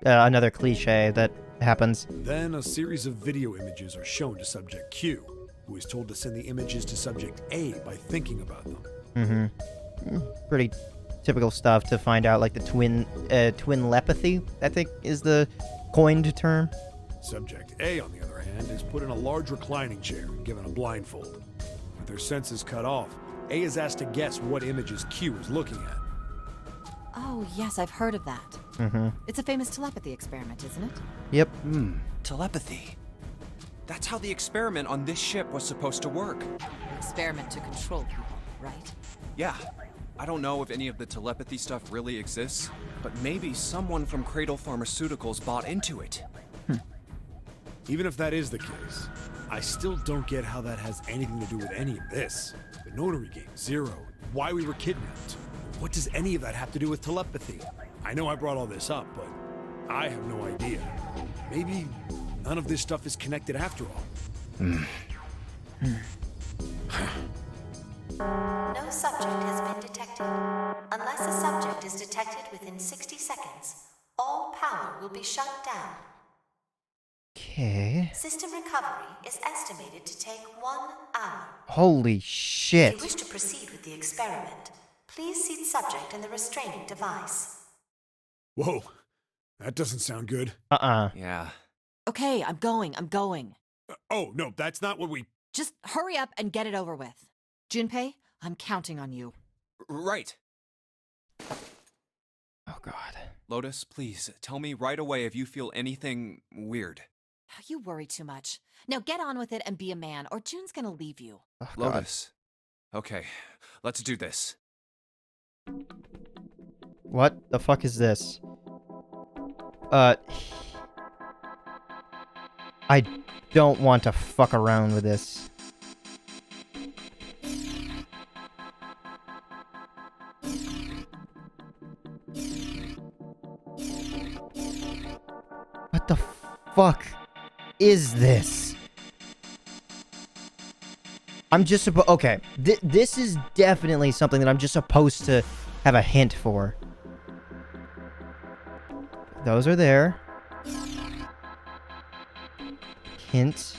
another cliche that happens. Then a series of video images are shown to subject Q, who is told to send the images to subject A by thinking about them. Mm-hmm. Pretty typical stuff to find out, like, the twin telepathy, I think, is the coined term. Subject A, on the other hand, is put in a large reclining chair and given a blindfold. With their senses cut off, A is asked to guess what images Q is looking at. Oh, yes, I've heard of that. Mm-hmm. It's a famous telepathy experiment, isn't it? Yep. Telepathy. That's how the experiment on this ship was supposed to work. Experiment to control people, right? Yeah. I don't know if any of the telepathy stuff really exists, but maybe someone from Cradle Pharmaceuticals bought into it. Even if that is the case, I still don't get how that has anything to do with any of this. The notary game, Zero, why we were kidnapped. What does any of that have to do with telepathy? I know I brought all this up, but I have no idea. Maybe none of this stuff is connected after all. No subject has been detected. Unless a subject is detected within 60 seconds, all power will be shut down. Okay. System recovery is estimated to take 1 hour. Holy If shit. you wish to proceed with the experiment, please seat subject in the restraining device. Whoa, that doesn't sound good. Yeah. Okay, I'm going. Oh, no, that's not what we... Just hurry up and get it over with. Junpei, I'm counting on you. Right. Oh, God. Lotus, please, tell me right away if you feel anything weird. You worry too much. Now get on with it and be a man, or June's gonna leave you. Oh, God. Lotus. Okay, let's do this. What the fuck is this? I don't want to fuck around with this. What the fuck is this? I'm just supposed... Okay, this is definitely something that I'm just supposed to have a hint for. Those are there. Hint.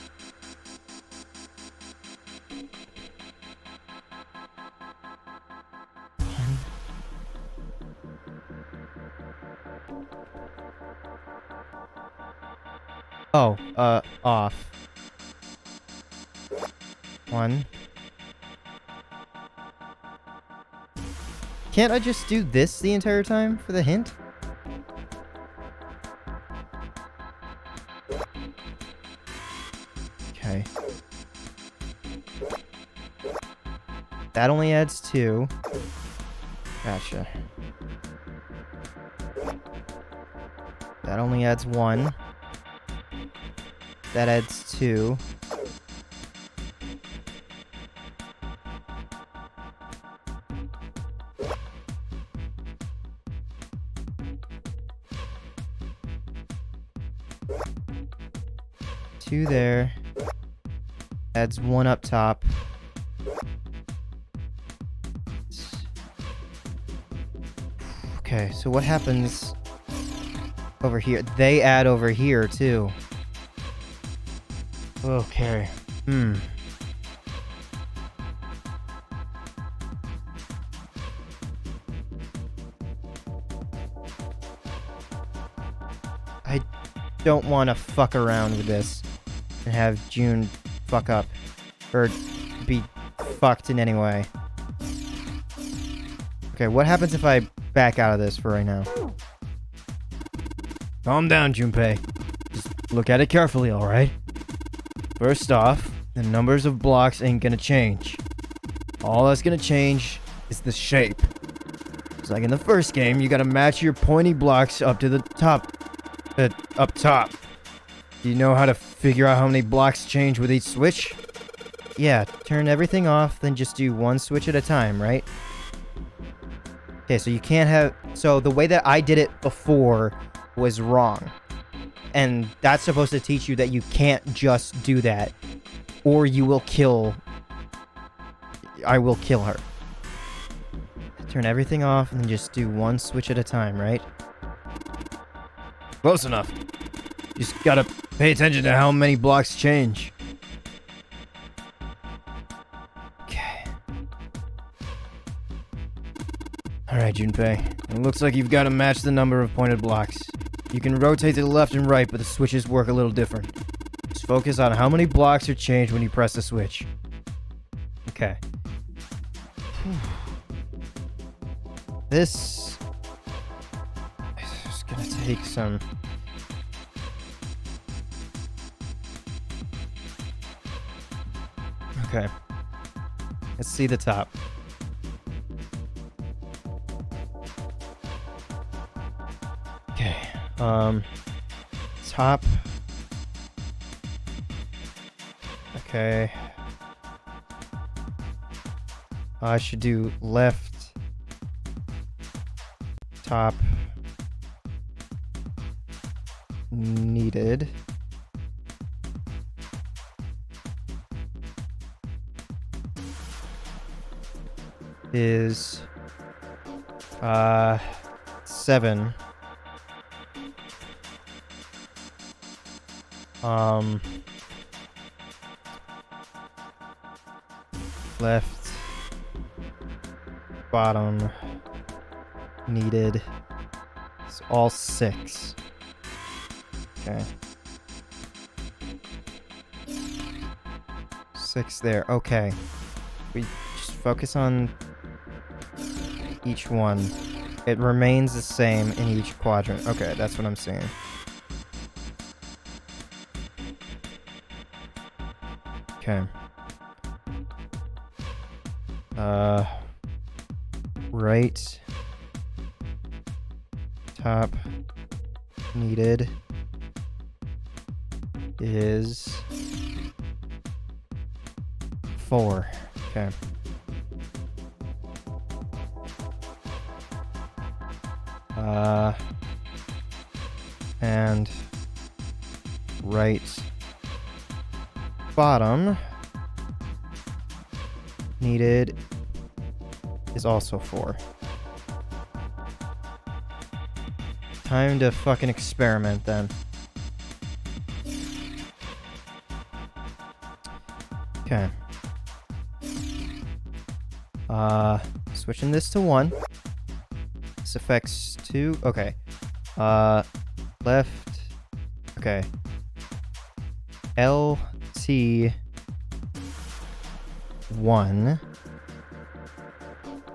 Oh, off. 1. Can't I just do this the entire time for the hint? Okay. That only adds 2. Gotcha. That only adds 1. That adds 2. Two there. Adds 1 up top. Okay, so what happens over here? They add over here too. Okay. I don't want to fuck around with this and have June fuck up or be fucked in any way. Okay, what happens if I back out of this for right now? Calm down, Junpei. Just look at it carefully, alright? First off, the numbers of blocks ain't gonna change. All that's gonna change is the shape. It's like in the first game, you gotta match your pointy blocks up to the top. Up top. Do you know how to figure out how many blocks change with each switch? Yeah, turn everything off, then just do 1 switch at a time, right? Okay, so you can't have... So the way that I did it before was wrong. And that's supposed to teach you that you can't just do that, or you will kill... I will kill her. Turn everything off, and then just do 1 switch at a time, right? Close enough. Just gotta pay attention to how many blocks change. Okay. Alright, Junpei. It looks like you've got to match the number of pointed blocks. You can rotate to the left and right, but the switches work a little different. Just focus on how many blocks are changed when you press the switch. Okay. This is gonna take some... Okay. Let's see the top. Okay. Top. Okay. I should do left. Top. Needed. Is 7. Left bottom needed. It's all 6. Okay. 6 there. Okay. We just focus on each one. It remains the same in each quadrant. Okay, that's what I'm seeing. Okay. Right. Top needed is 4. Okay. And right bottom needed is also 4. Time to fucking experiment then. Okay. Switching this to 1. This affects 2. Okay. Left. Okay. LT 1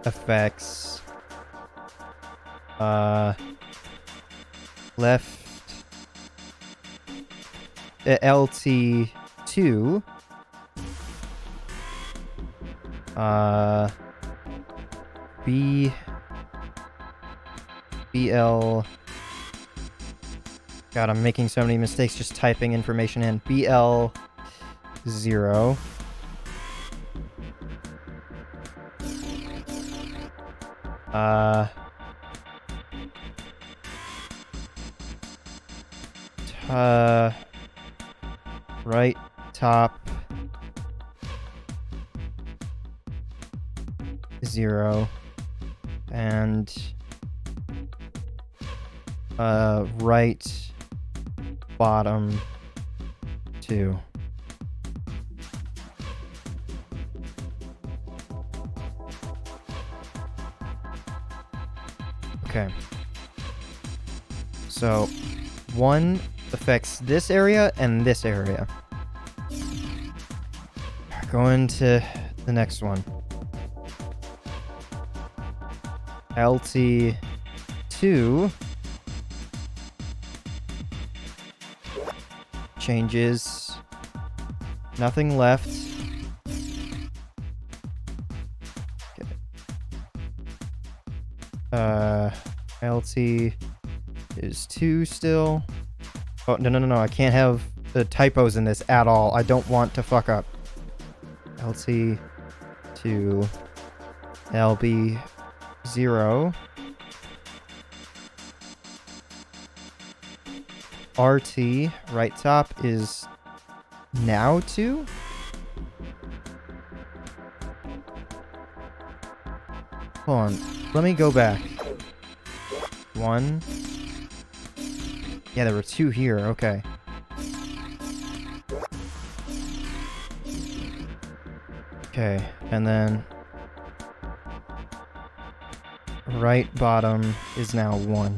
affects left LT 2 BL. God, I'm making so many mistakes just typing information in. BL 0. Right top 0 and right bottom 2. Okay. So 1 affects this area and this area. Going to the next one. LT 2 changes. Nothing left. Okay. LT is 2 still. Oh, no. I can't have the typos in this at all. I don't want to fuck up. LT 2 LB 0 RT right top is now 2. Hold on. Let me go back. 1. Yeah, there were 2 here. Okay. Okay, and then right bottom is now 1.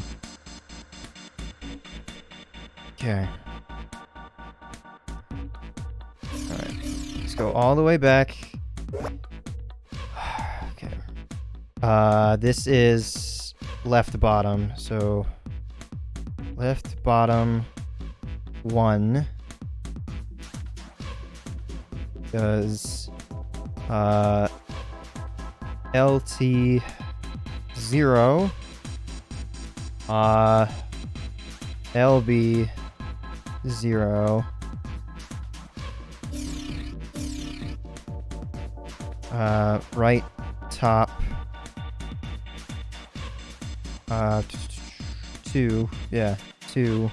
Okay. Alright. Let's go all the way back. Okay. This is left bottom, so left bottom 1 does LT 0 LB 0 right top 2, yeah, 2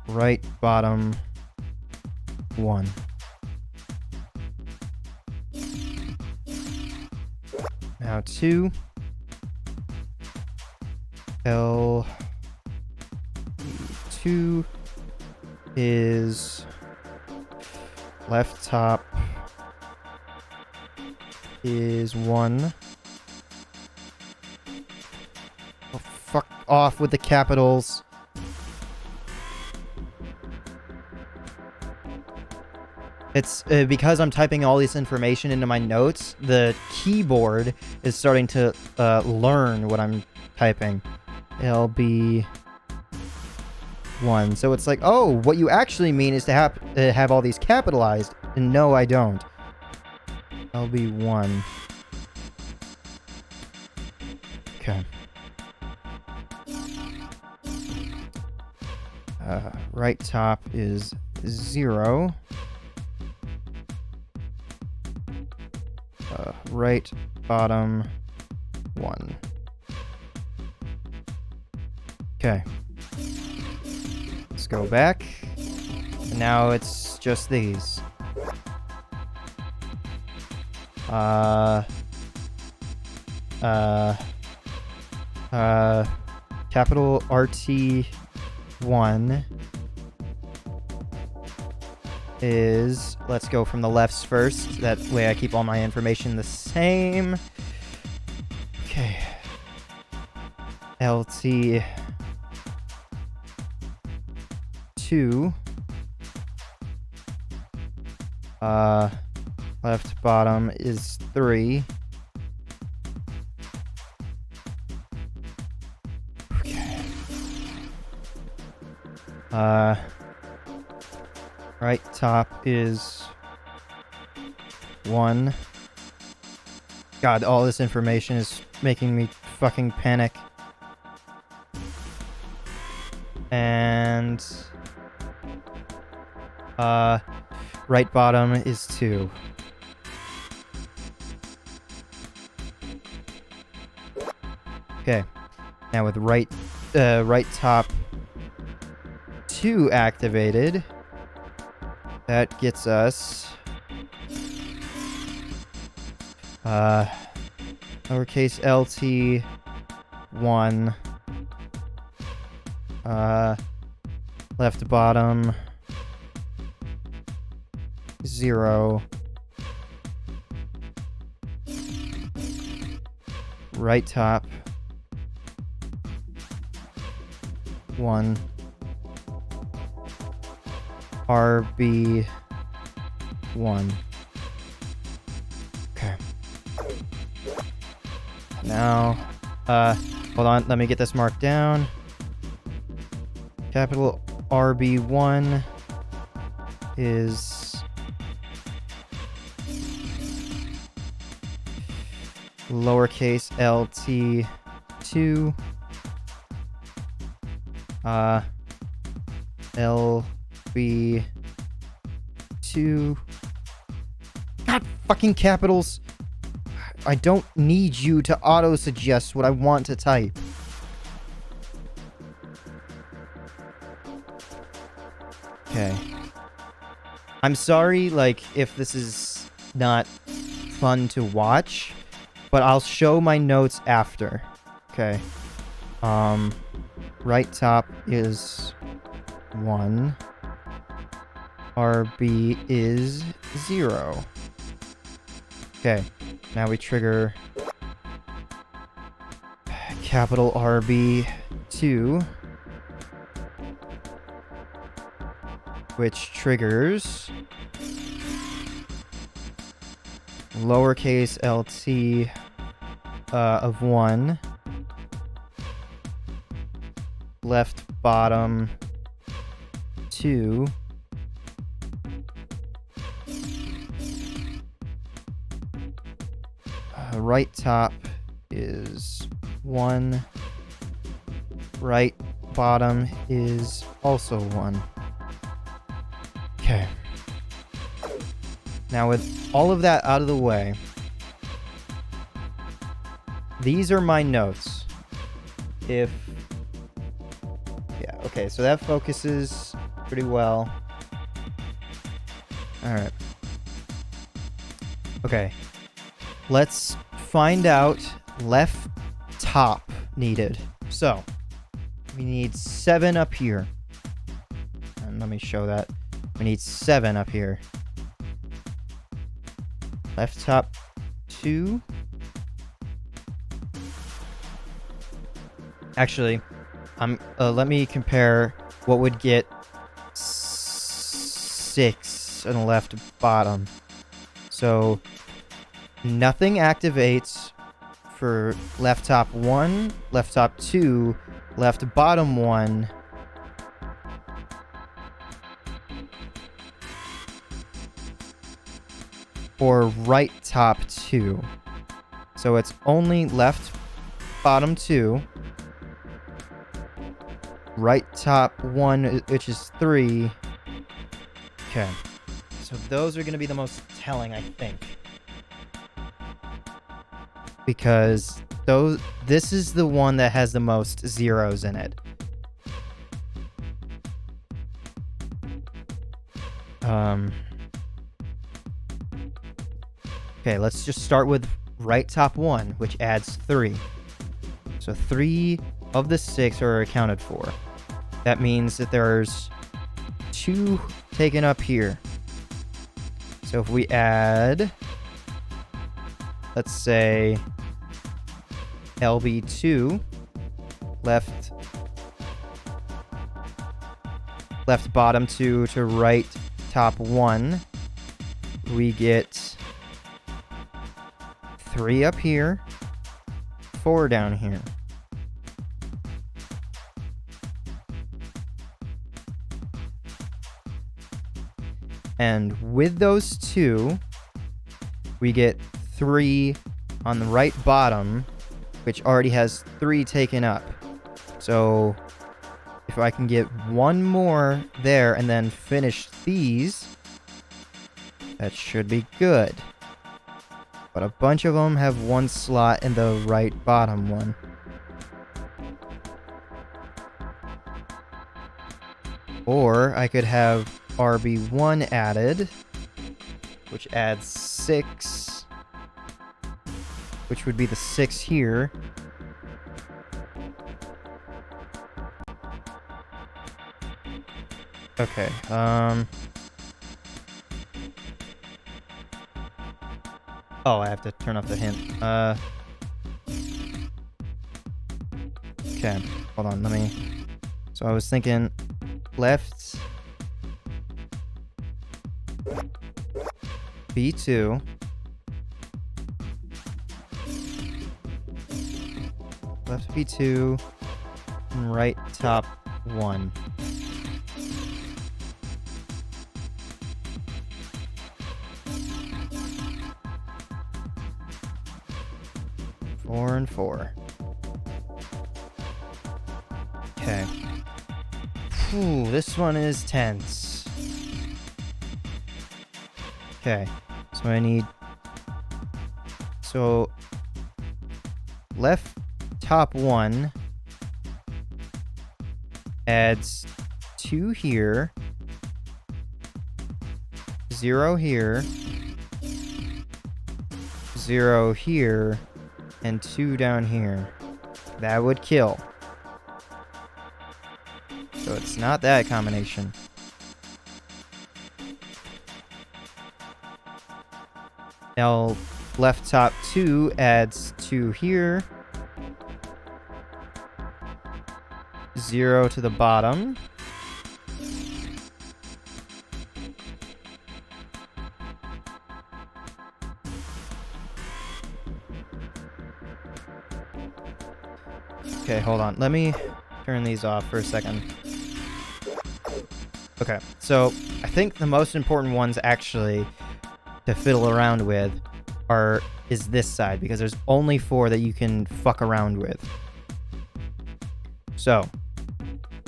right bottom 1. Now 2 L 2 is left top is 1. Oh, fuck off with the capitals. It's because I'm typing all this information into my notes, the keyboard is starting to learn what I'm typing. LB 1. So it's like, oh, what you actually mean is to have all these capitalized. And no, I don't. LB1. Okay. Right top is 0. Right bottom 1. Okay. Let's go back. And now it's just these. Capital RT1 is, let's go from the lefts first. That way I keep all my information the same. Okay. LT2 left bottom is 3. Okay. Right top is 1. God, all this information is making me fucking panic. And right bottom is 2. Okay. Now with right top 2 activated, that gets us lowercase lt 1 left bottom 0 right top 1 RB 1. Okay. Now, hold on, let me get this marked down. Capital RB1 is lowercase lt2 LB2. God fucking capitals. I don't need you to auto-suggest what I want to type. Okay. I'm sorry, like, if this is not fun to watch, but I'll show my notes after. Okay. Right top is 1. RB is 0. Okay. Now we trigger capital RB2, which triggers lowercase lt of 1 left bottom 2 right top is 1 right bottom is also 1. Okay. Now with all of that out of the way, these are my notes. Yeah, okay, so that focuses pretty well. Alright. Okay. Let's find out left top needed. So, we need 7 up here. And let me show that. We need 7 up here. Left top 2. Actually, let me compare what would get 6 on the left bottom. So, nothing activates for left top 1, left top 2, left bottom 1, or right top 2. So it's only left bottom 2, right top 1, which is 3. Okay. So those are going to be the most telling, I think. Because this is the one that has the most zeros in it. Okay, let's just start with right top 1, which adds 3. So 3 of the 6 are accounted for. That means that there's 2 taken up here. So if we add, let's say, LB2, left bottom 2 to right top 1, we get 3 up here, 4 down here. And with those 2, we get 3 on the right bottom, which already has 3 taken up. So if I can get 1 more there and then finish these, that should be good. But a bunch of them have 1 slot in the right bottom one. Or I could have RB1 added, which adds 6, which would be the 6 here. Okay, oh, I have to turn off the hint. Okay, hold on, so I was thinking left B2, left B2, and right top 1. Four and 4. Okay. Ooh, this one is tense. Okay, so I need... So, left top 1 adds 2 here, 0 here, 0 here, and 2 down here. That would kill. So it's not that combination. Now, left top 2 adds 2 here. 0 to the bottom. Okay, hold on. Let me turn these off for a second. Okay, so I think the most important ones actually to fiddle around with is this side, because there's only 4 that you can fuck around with. So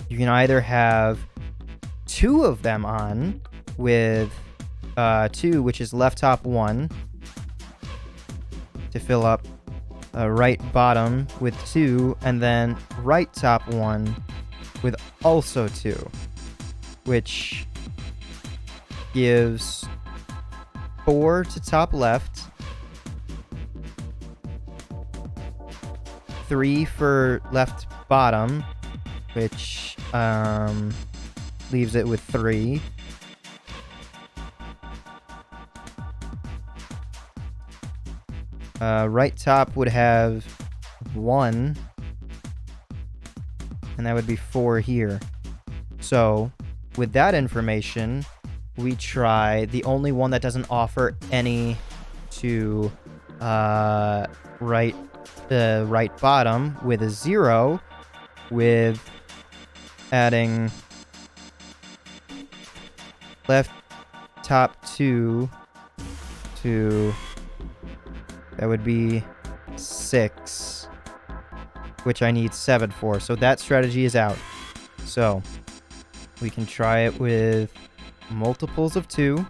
you can either have 2 of them on with 2, which is left top 1, to fill up right bottom with 2, and then right top 1 with also 2, which gives 4 to top left, 3 for left bottom, which leaves it with 3. Right top would have 1, and that would be 4 here. So with that information, we try the only one that doesn't offer any to right bottom with a 0, with adding left top 2 2. That would be 6. Which I need 7 for. So that strategy is out. So we can try it with multiples of 2.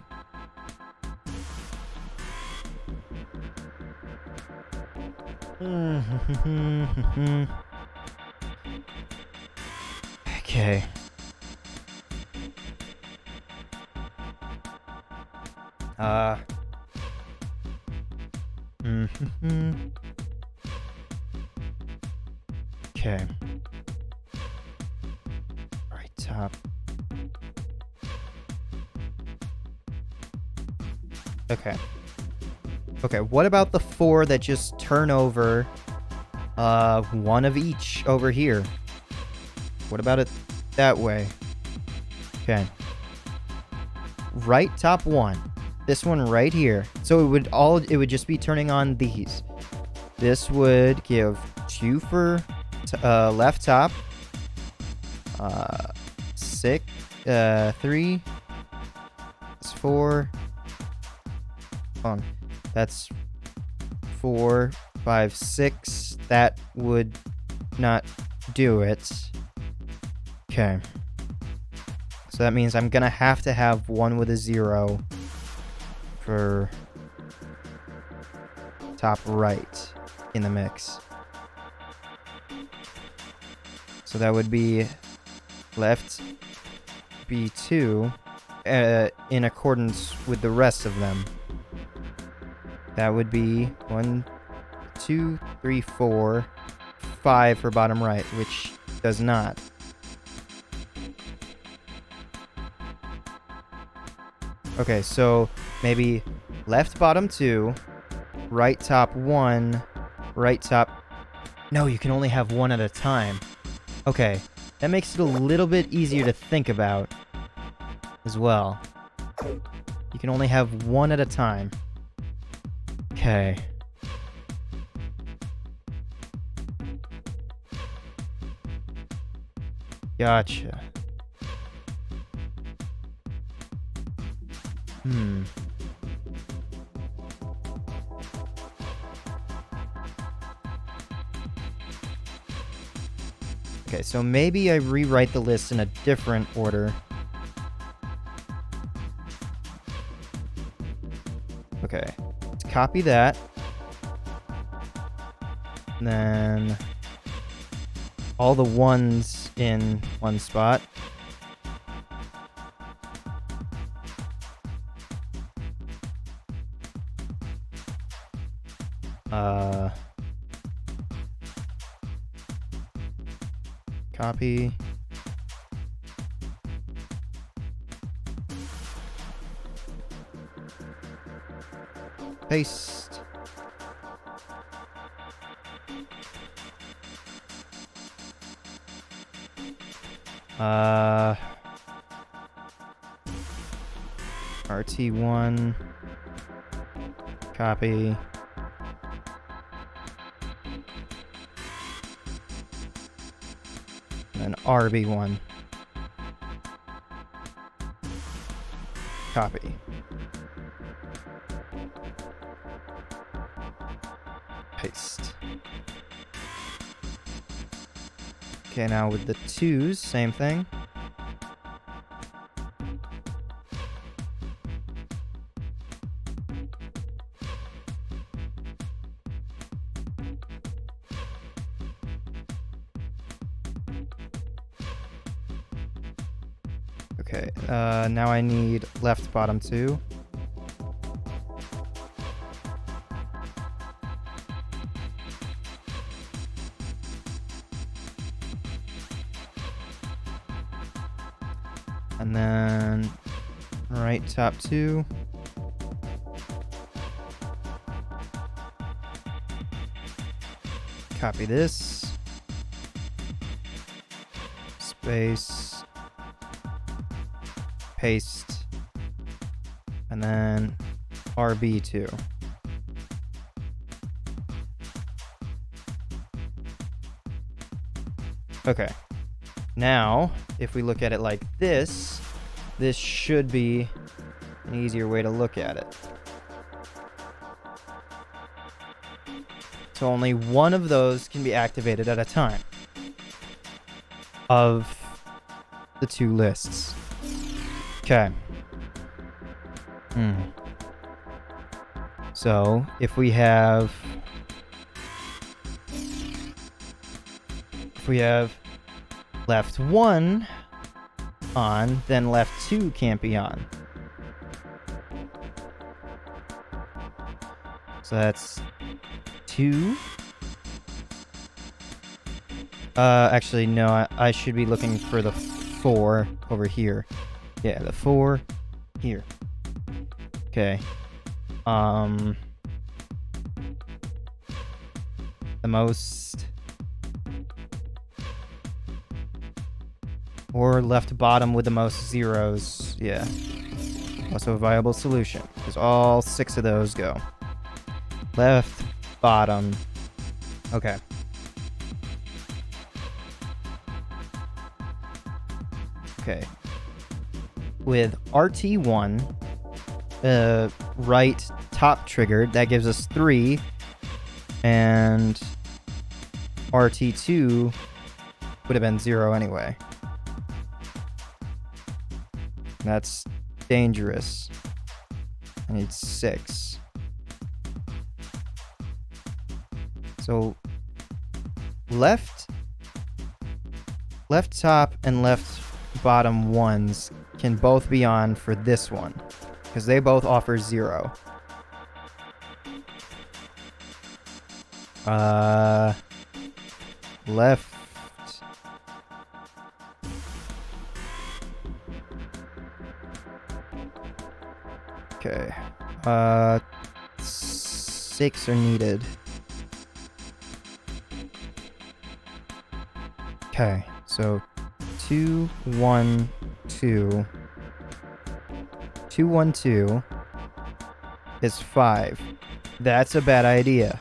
Okay. Okay. Right top. Okay. Okay, what about the 4 that just turn over one of each over here? What about it that way? Okay. Right top 1. This one right here. So it would just be turning on these. This would give 2 for left top. 6 3 4. Hold on. That's 4 5 6. That would not do it. Okay. So that means I'm gonna have to have one with a 0 for top right in the mix. So that would be left B2 in accordance with the rest of them. That would be 1, 2, 3, 4, 5 for bottom right, which does not. Okay, so maybe left bottom 2, right top 1, right top... No, you can only have one at a time. Okay, that makes it a little bit easier to think about as well. You can only have one at a time. Okay. Gotcha. Okay, so maybe I rewrite the list in a different order. Okay, let's copy that. And then all the 1s in one spot. Copy. Paste. RT1. Copy. And RB1. Copy. Paste. Okay, now with the 2s, same thing. Okay, now I need left bottom 2. And then right top 2. Copy this. Space. Paste. And then RB2. Okay. Now, if we look at it like this, this should be an easier way to look at it. So only one of those can be activated at a time of the two lists. Okay. So if we have left 1 on, then left 2 can't be on. So that's 2. Actually, no, I should be looking for the 4 over here. Yeah, the 4 here. Okay. The most... Or left bottom with the most zeros. Yeah. Also a viable solution, because all 6 of those go. Left bottom. Okay. Okay. With RT1, right top triggered, that gives us 3. And RT2 would have been 0 anyway. That's dangerous. I need 6. So left top and left bottom ones can both be on for this one, because they both offer 0. Left. Okay. 6 are needed. Okay, so 2, 1, 2. 2, 1, 2 is 5. That's a bad idea.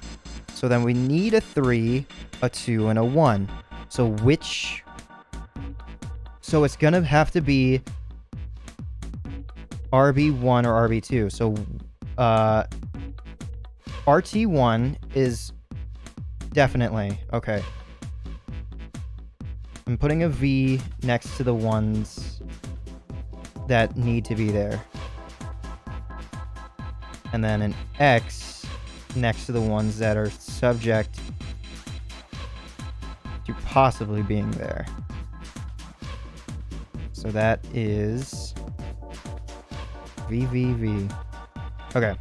So then we need a 3, a 2, and a 1. So which... So it's gonna have to be RB1 or RB2. So RT1 is definitely... Okay. I'm putting a V next to the ones that need to be there. And then an X next to the ones that are subject to possibly being there. So that is VVV. Okay.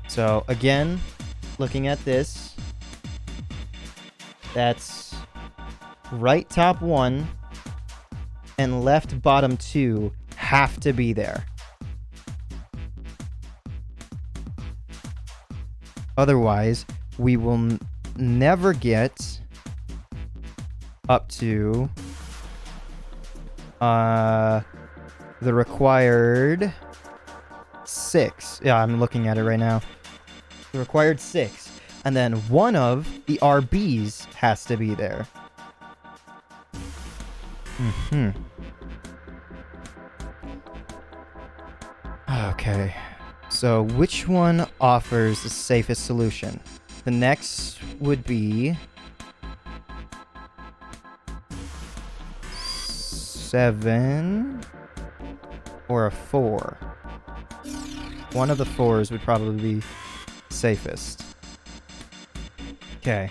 So again, looking at this, that's right top 1 and left bottom 2 have to be there. Otherwise, we will never get up to the required 6. Yeah, I'm looking at it right now. The required 6. And then one of the RBs has to be there. Okay. So which one offers the safest solution? The next would be 7 or a 4. One of the 4s would probably be safest. Okay.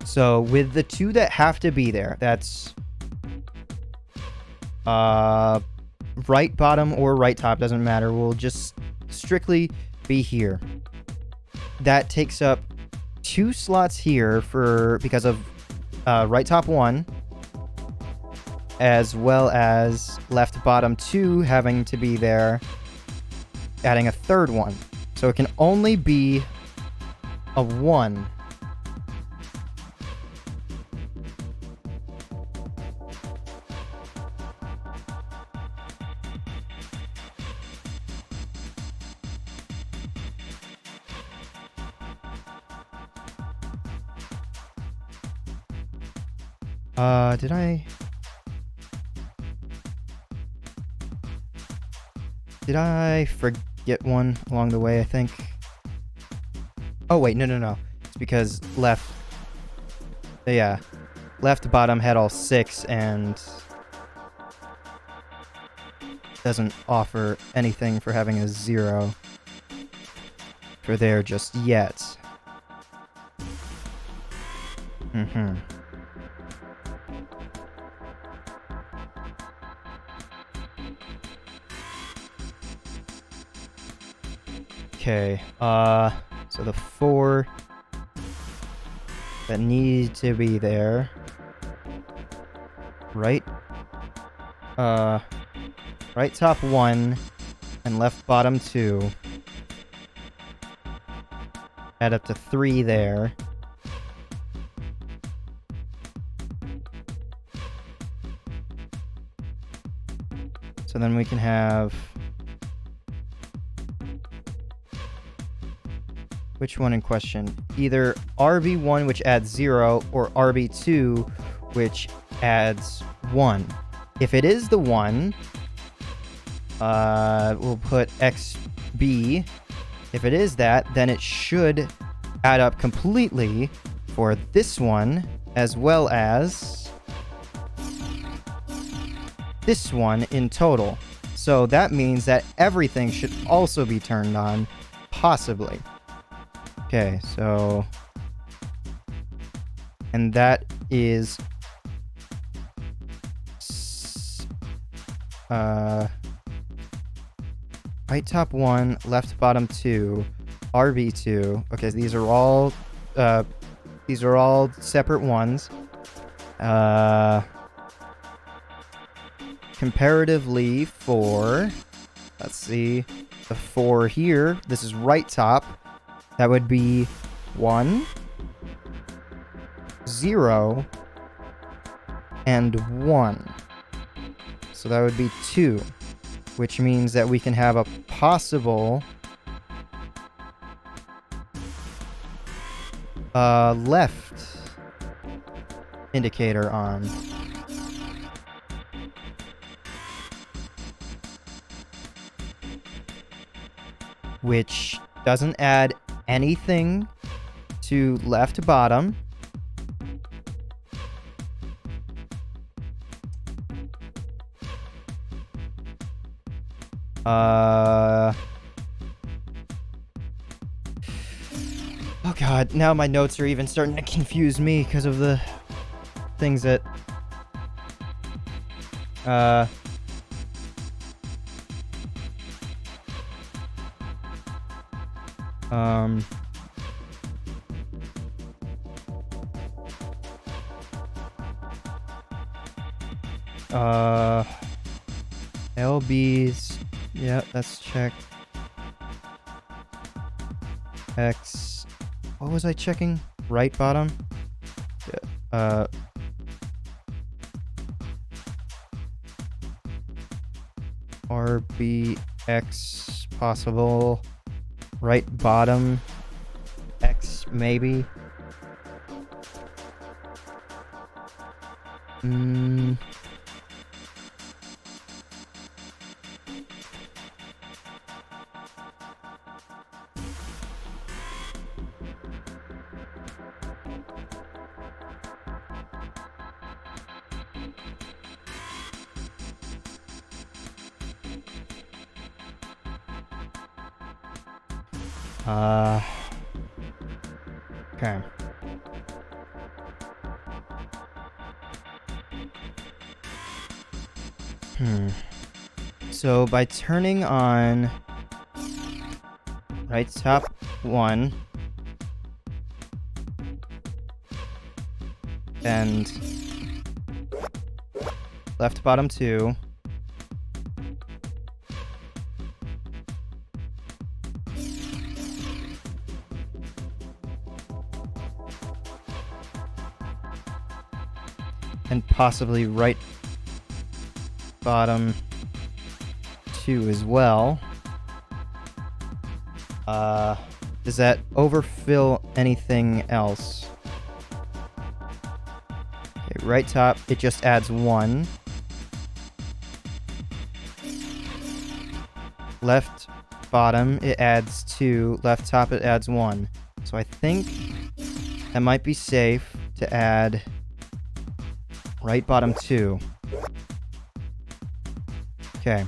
So with the 2 that have to be there, that's right bottom or right top, doesn't matter. We'll just strictly be here. That takes up 2 slots here because of right top 1, as well as left bottom 2 having to be there, adding a 3rd one. So it can only be a 1. Did I forget one along the way, I think? Oh, wait, no. It's because left... Yeah. Left bottom had all 6 and... doesn't offer anything for having a 0 for there just yet. Okay, so the 4 that need to be there, right top 1 and left bottom 2 add up to 3 there. So then we can have... Which one in question? Either RB1, which adds 0, or RB2, which adds 1. If it is the 1, we'll put XB. If it is that, then it should add up completely for this one, as well as this one in total. So that means that everything should also be turned on, possibly. Okay, so... And that is... right top 1, left bottom 2, RB2. Okay, these are all separate ones. Comparatively for... Let's see. The 4 here. This is right top. That would be 1, 0, and 1. So that would be 2, which means that we can have a possible left indicator on. Which doesn't add anything to left bottom. Oh god, now my notes are even starting to confuse me because of the things that LB's, yeah, that's checked. X, what was I checking? Right bottom? Yeah, RBX possible. Right bottom. X maybe. Okay. So by turning on right top 1 and left bottom 2, and possibly right bottom 2 as well. Does that overfill anything else? Okay, right top, it just adds 1. Left bottom, it adds 2. Left top, it adds 1. So I think that might be safe to add right bottom 2. Okay,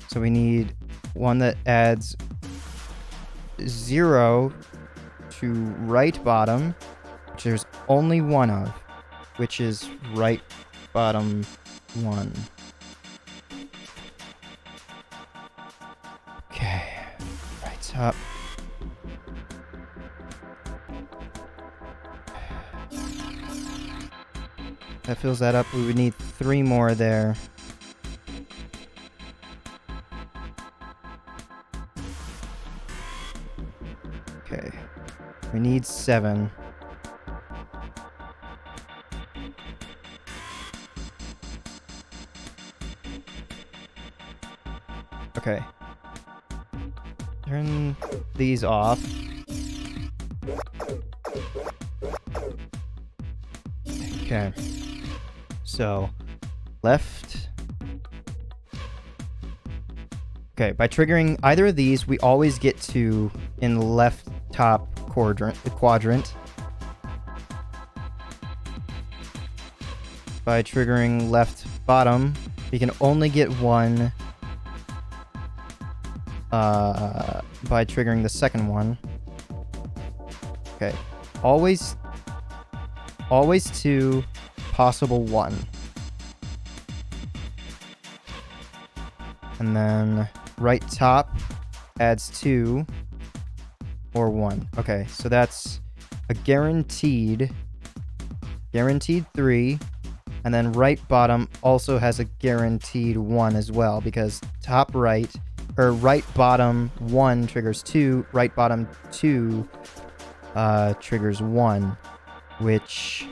so we need one that adds 0 to right bottom, which there's only one of, which is right bottom 1. Okay, right top. That fills that up. We would need 3 more there. Okay. We need 7. Okay. Turn these off. Okay. So, left. Okay, by triggering either of these, we always get to in the left top quadrant. By triggering left bottom, we can only get one by triggering the second one. Okay, always 2, possible 1. And then right top adds 2 or 1. Okay, so that's a guaranteed 3, and then right bottom also has a guaranteed 1 as well, because top right or right bottom 1 triggers 2, right bottom 2 triggers 1, which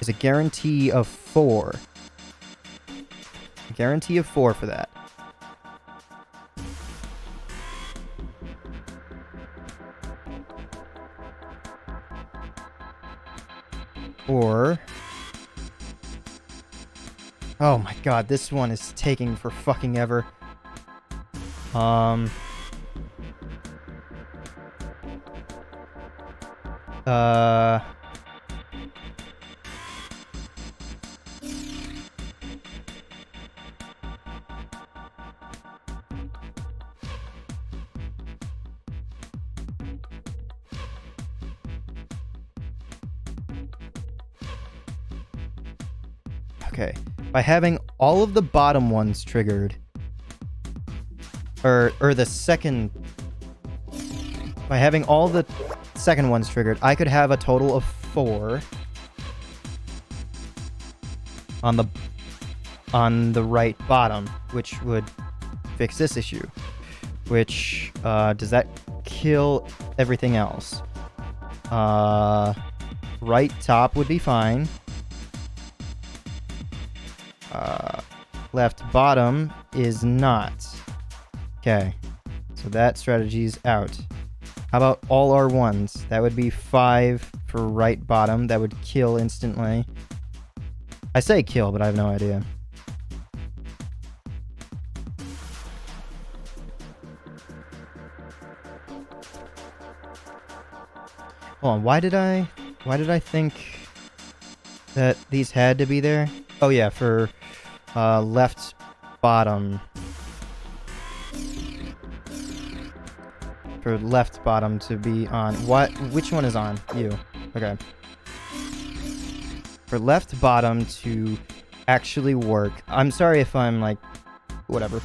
is a guarantee of 4. A guarantee of 4 for that. Or... oh my god, this one is taking for fucking ever. Okay, by having all of the bottom ones triggered, or the second, by having all the second ones triggered, I could have a total of 4 on the right bottom, which would fix this issue. Which does that kill everything else? Right top would be fine. Left bottom is not. Okay, so that strategy's out. How about all our ones? That would be 5 for right bottom. That would kill instantly. I say kill, but I have no idea. Hold on, why did I think that these had to be there? Oh yeah, for left bottom. For left bottom to be on. What? Which one is on? You. Okay. For left bottom to actually work. I'm sorry if I'm like, whatever.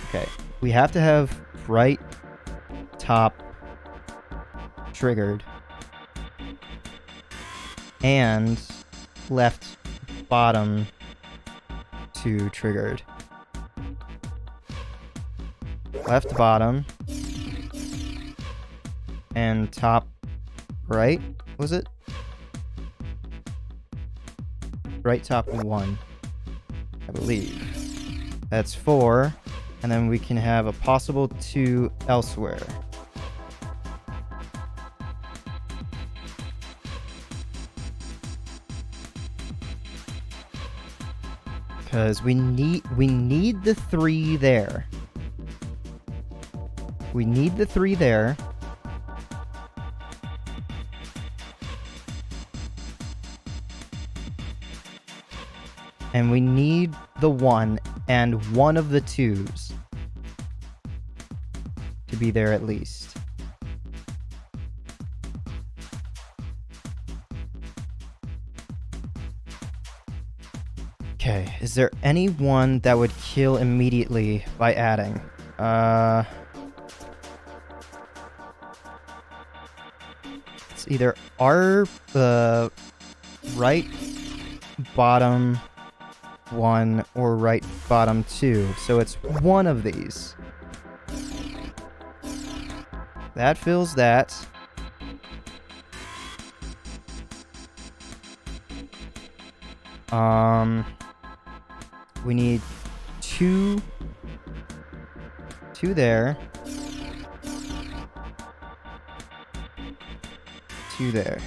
Okay. We have to have right top triggered. And left bottom 2 triggered. Left bottom and top right, was it? Right top 1, I believe. That's 4, and then we can have a possible 2 elsewhere. Because we need the 3 there. We need the 3 there. And we need the 1 and one of the 2s to be there at least. Okay, is there any one that would kill immediately by adding? It's either our right bottom 1 or right bottom 2. So it's one of these. That fills that. We need 2 there. 2 there.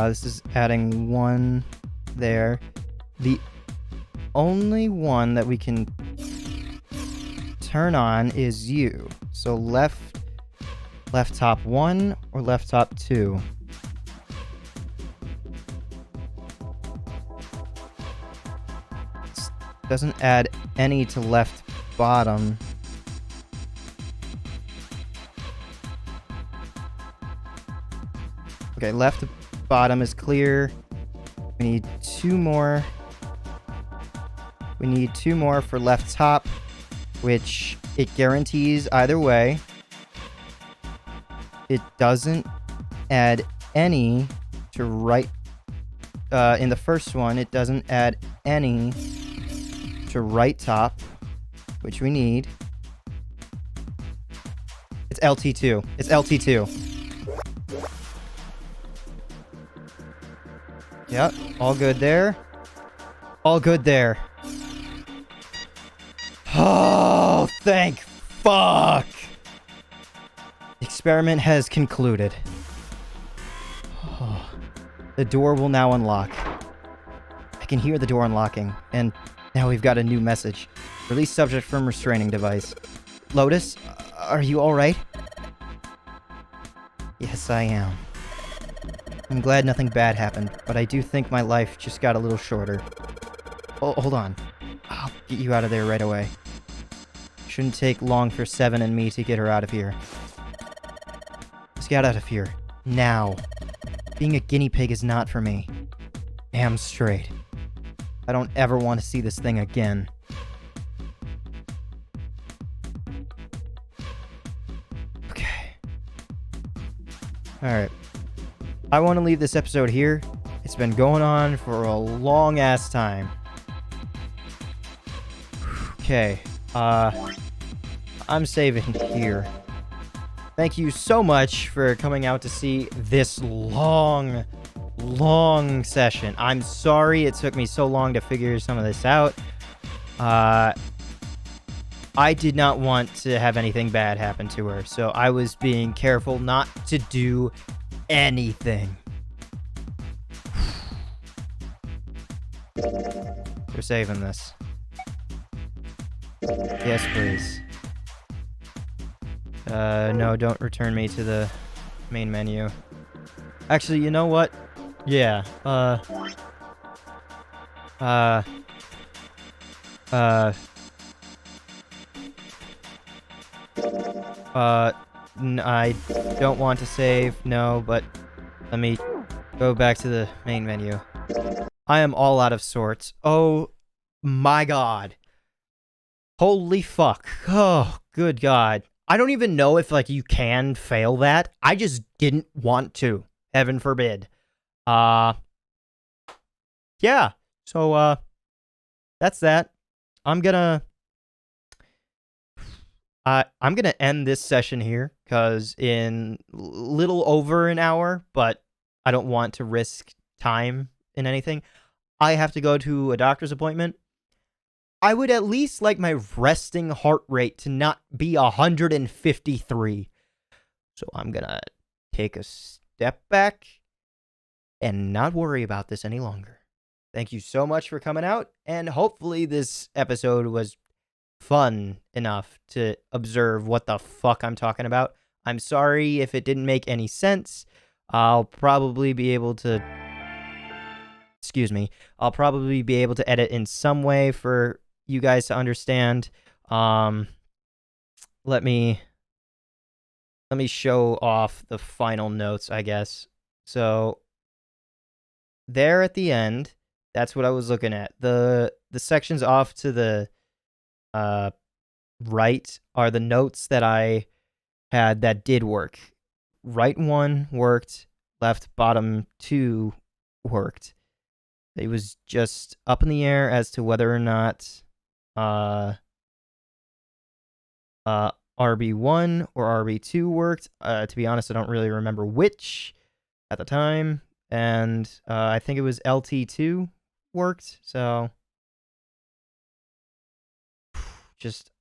This is adding 1 there. The only one that we can turn on is you. So left top 1 or left top 2. This doesn't add any to left bottom. Okay, left bottom is clear. We need 2 more. We need 2 more for left top, which it guarantees either way. It doesn't add any to right. In the first one, it doesn't add any to right top, which we need. It's LT2. It's LT2. Yep, all good there. All good there. Oh, thank fuck! Experiment has concluded. Oh, the door will now unlock. I can hear the door unlocking, and now we've got a new message. Release subject from restraining device. Lotus, are you alright? Yes, I am. I'm glad nothing bad happened, but I do think my life just got a little shorter. Oh, hold on. I'll get you out of there right away. Shouldn't take long for Seven and me to get her out of here. Let's get out of here. Now. Being a guinea pig is not for me. Damn straight. I don't ever want to see this thing again. Okay. Alright. I want to leave this episode here. It's been going on for a long ass time. Okay. I'm saving here. Thank you so much for coming out to see this long session. I'm sorry it took me so long to figure some of this out. I did not want to have anything bad happen to her, so I was being careful not to do anything. We're saving this. Yes, please. No, don't return me to the main menu. Actually, you know what? Yeah, I don't want to save, no, but let me go back to the main menu. I am all out of sorts. Oh my god. Holy fuck. Oh, good god. I don't even know if, like, you can fail that. I just didn't want to. Heaven forbid. Yeah. So, that's that. I'm gonna end this session here, because in little over an hour, but I don't want to risk time in anything. I have to go to a doctor's appointment. I would at least like my resting heart rate to not be 153. So I'm gonna take a step back and not worry about this any longer. Thank you so much for coming out, and hopefully this episode was fun enough to observe what the fuck I'm talking about. I'm sorry if it didn't make any sense. I'll probably be able to... Excuse me. I'll probably be able to edit in some way for you guys to understand. Let me show off the final notes, I guess. So there at the end, that's what I was looking at. The sections off to the right are the notes that I had that did work. Right one worked, left bottom two worked. It was just up in the air as to whether or not RB1 or RB2 worked. To be honest, I don't really remember which at the time. And I think it was LT2 worked. So just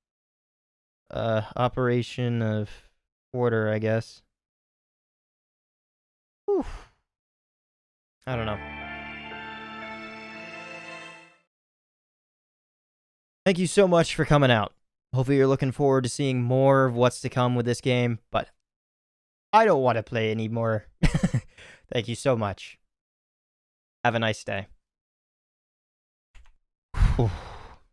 operation of order, I guess. Whew. I don't know. Thank you so much for coming out. Hopefully you're looking forward to seeing more of what's to come with this game, but I don't want to play anymore. Thank you so much. Have a nice day. Whew.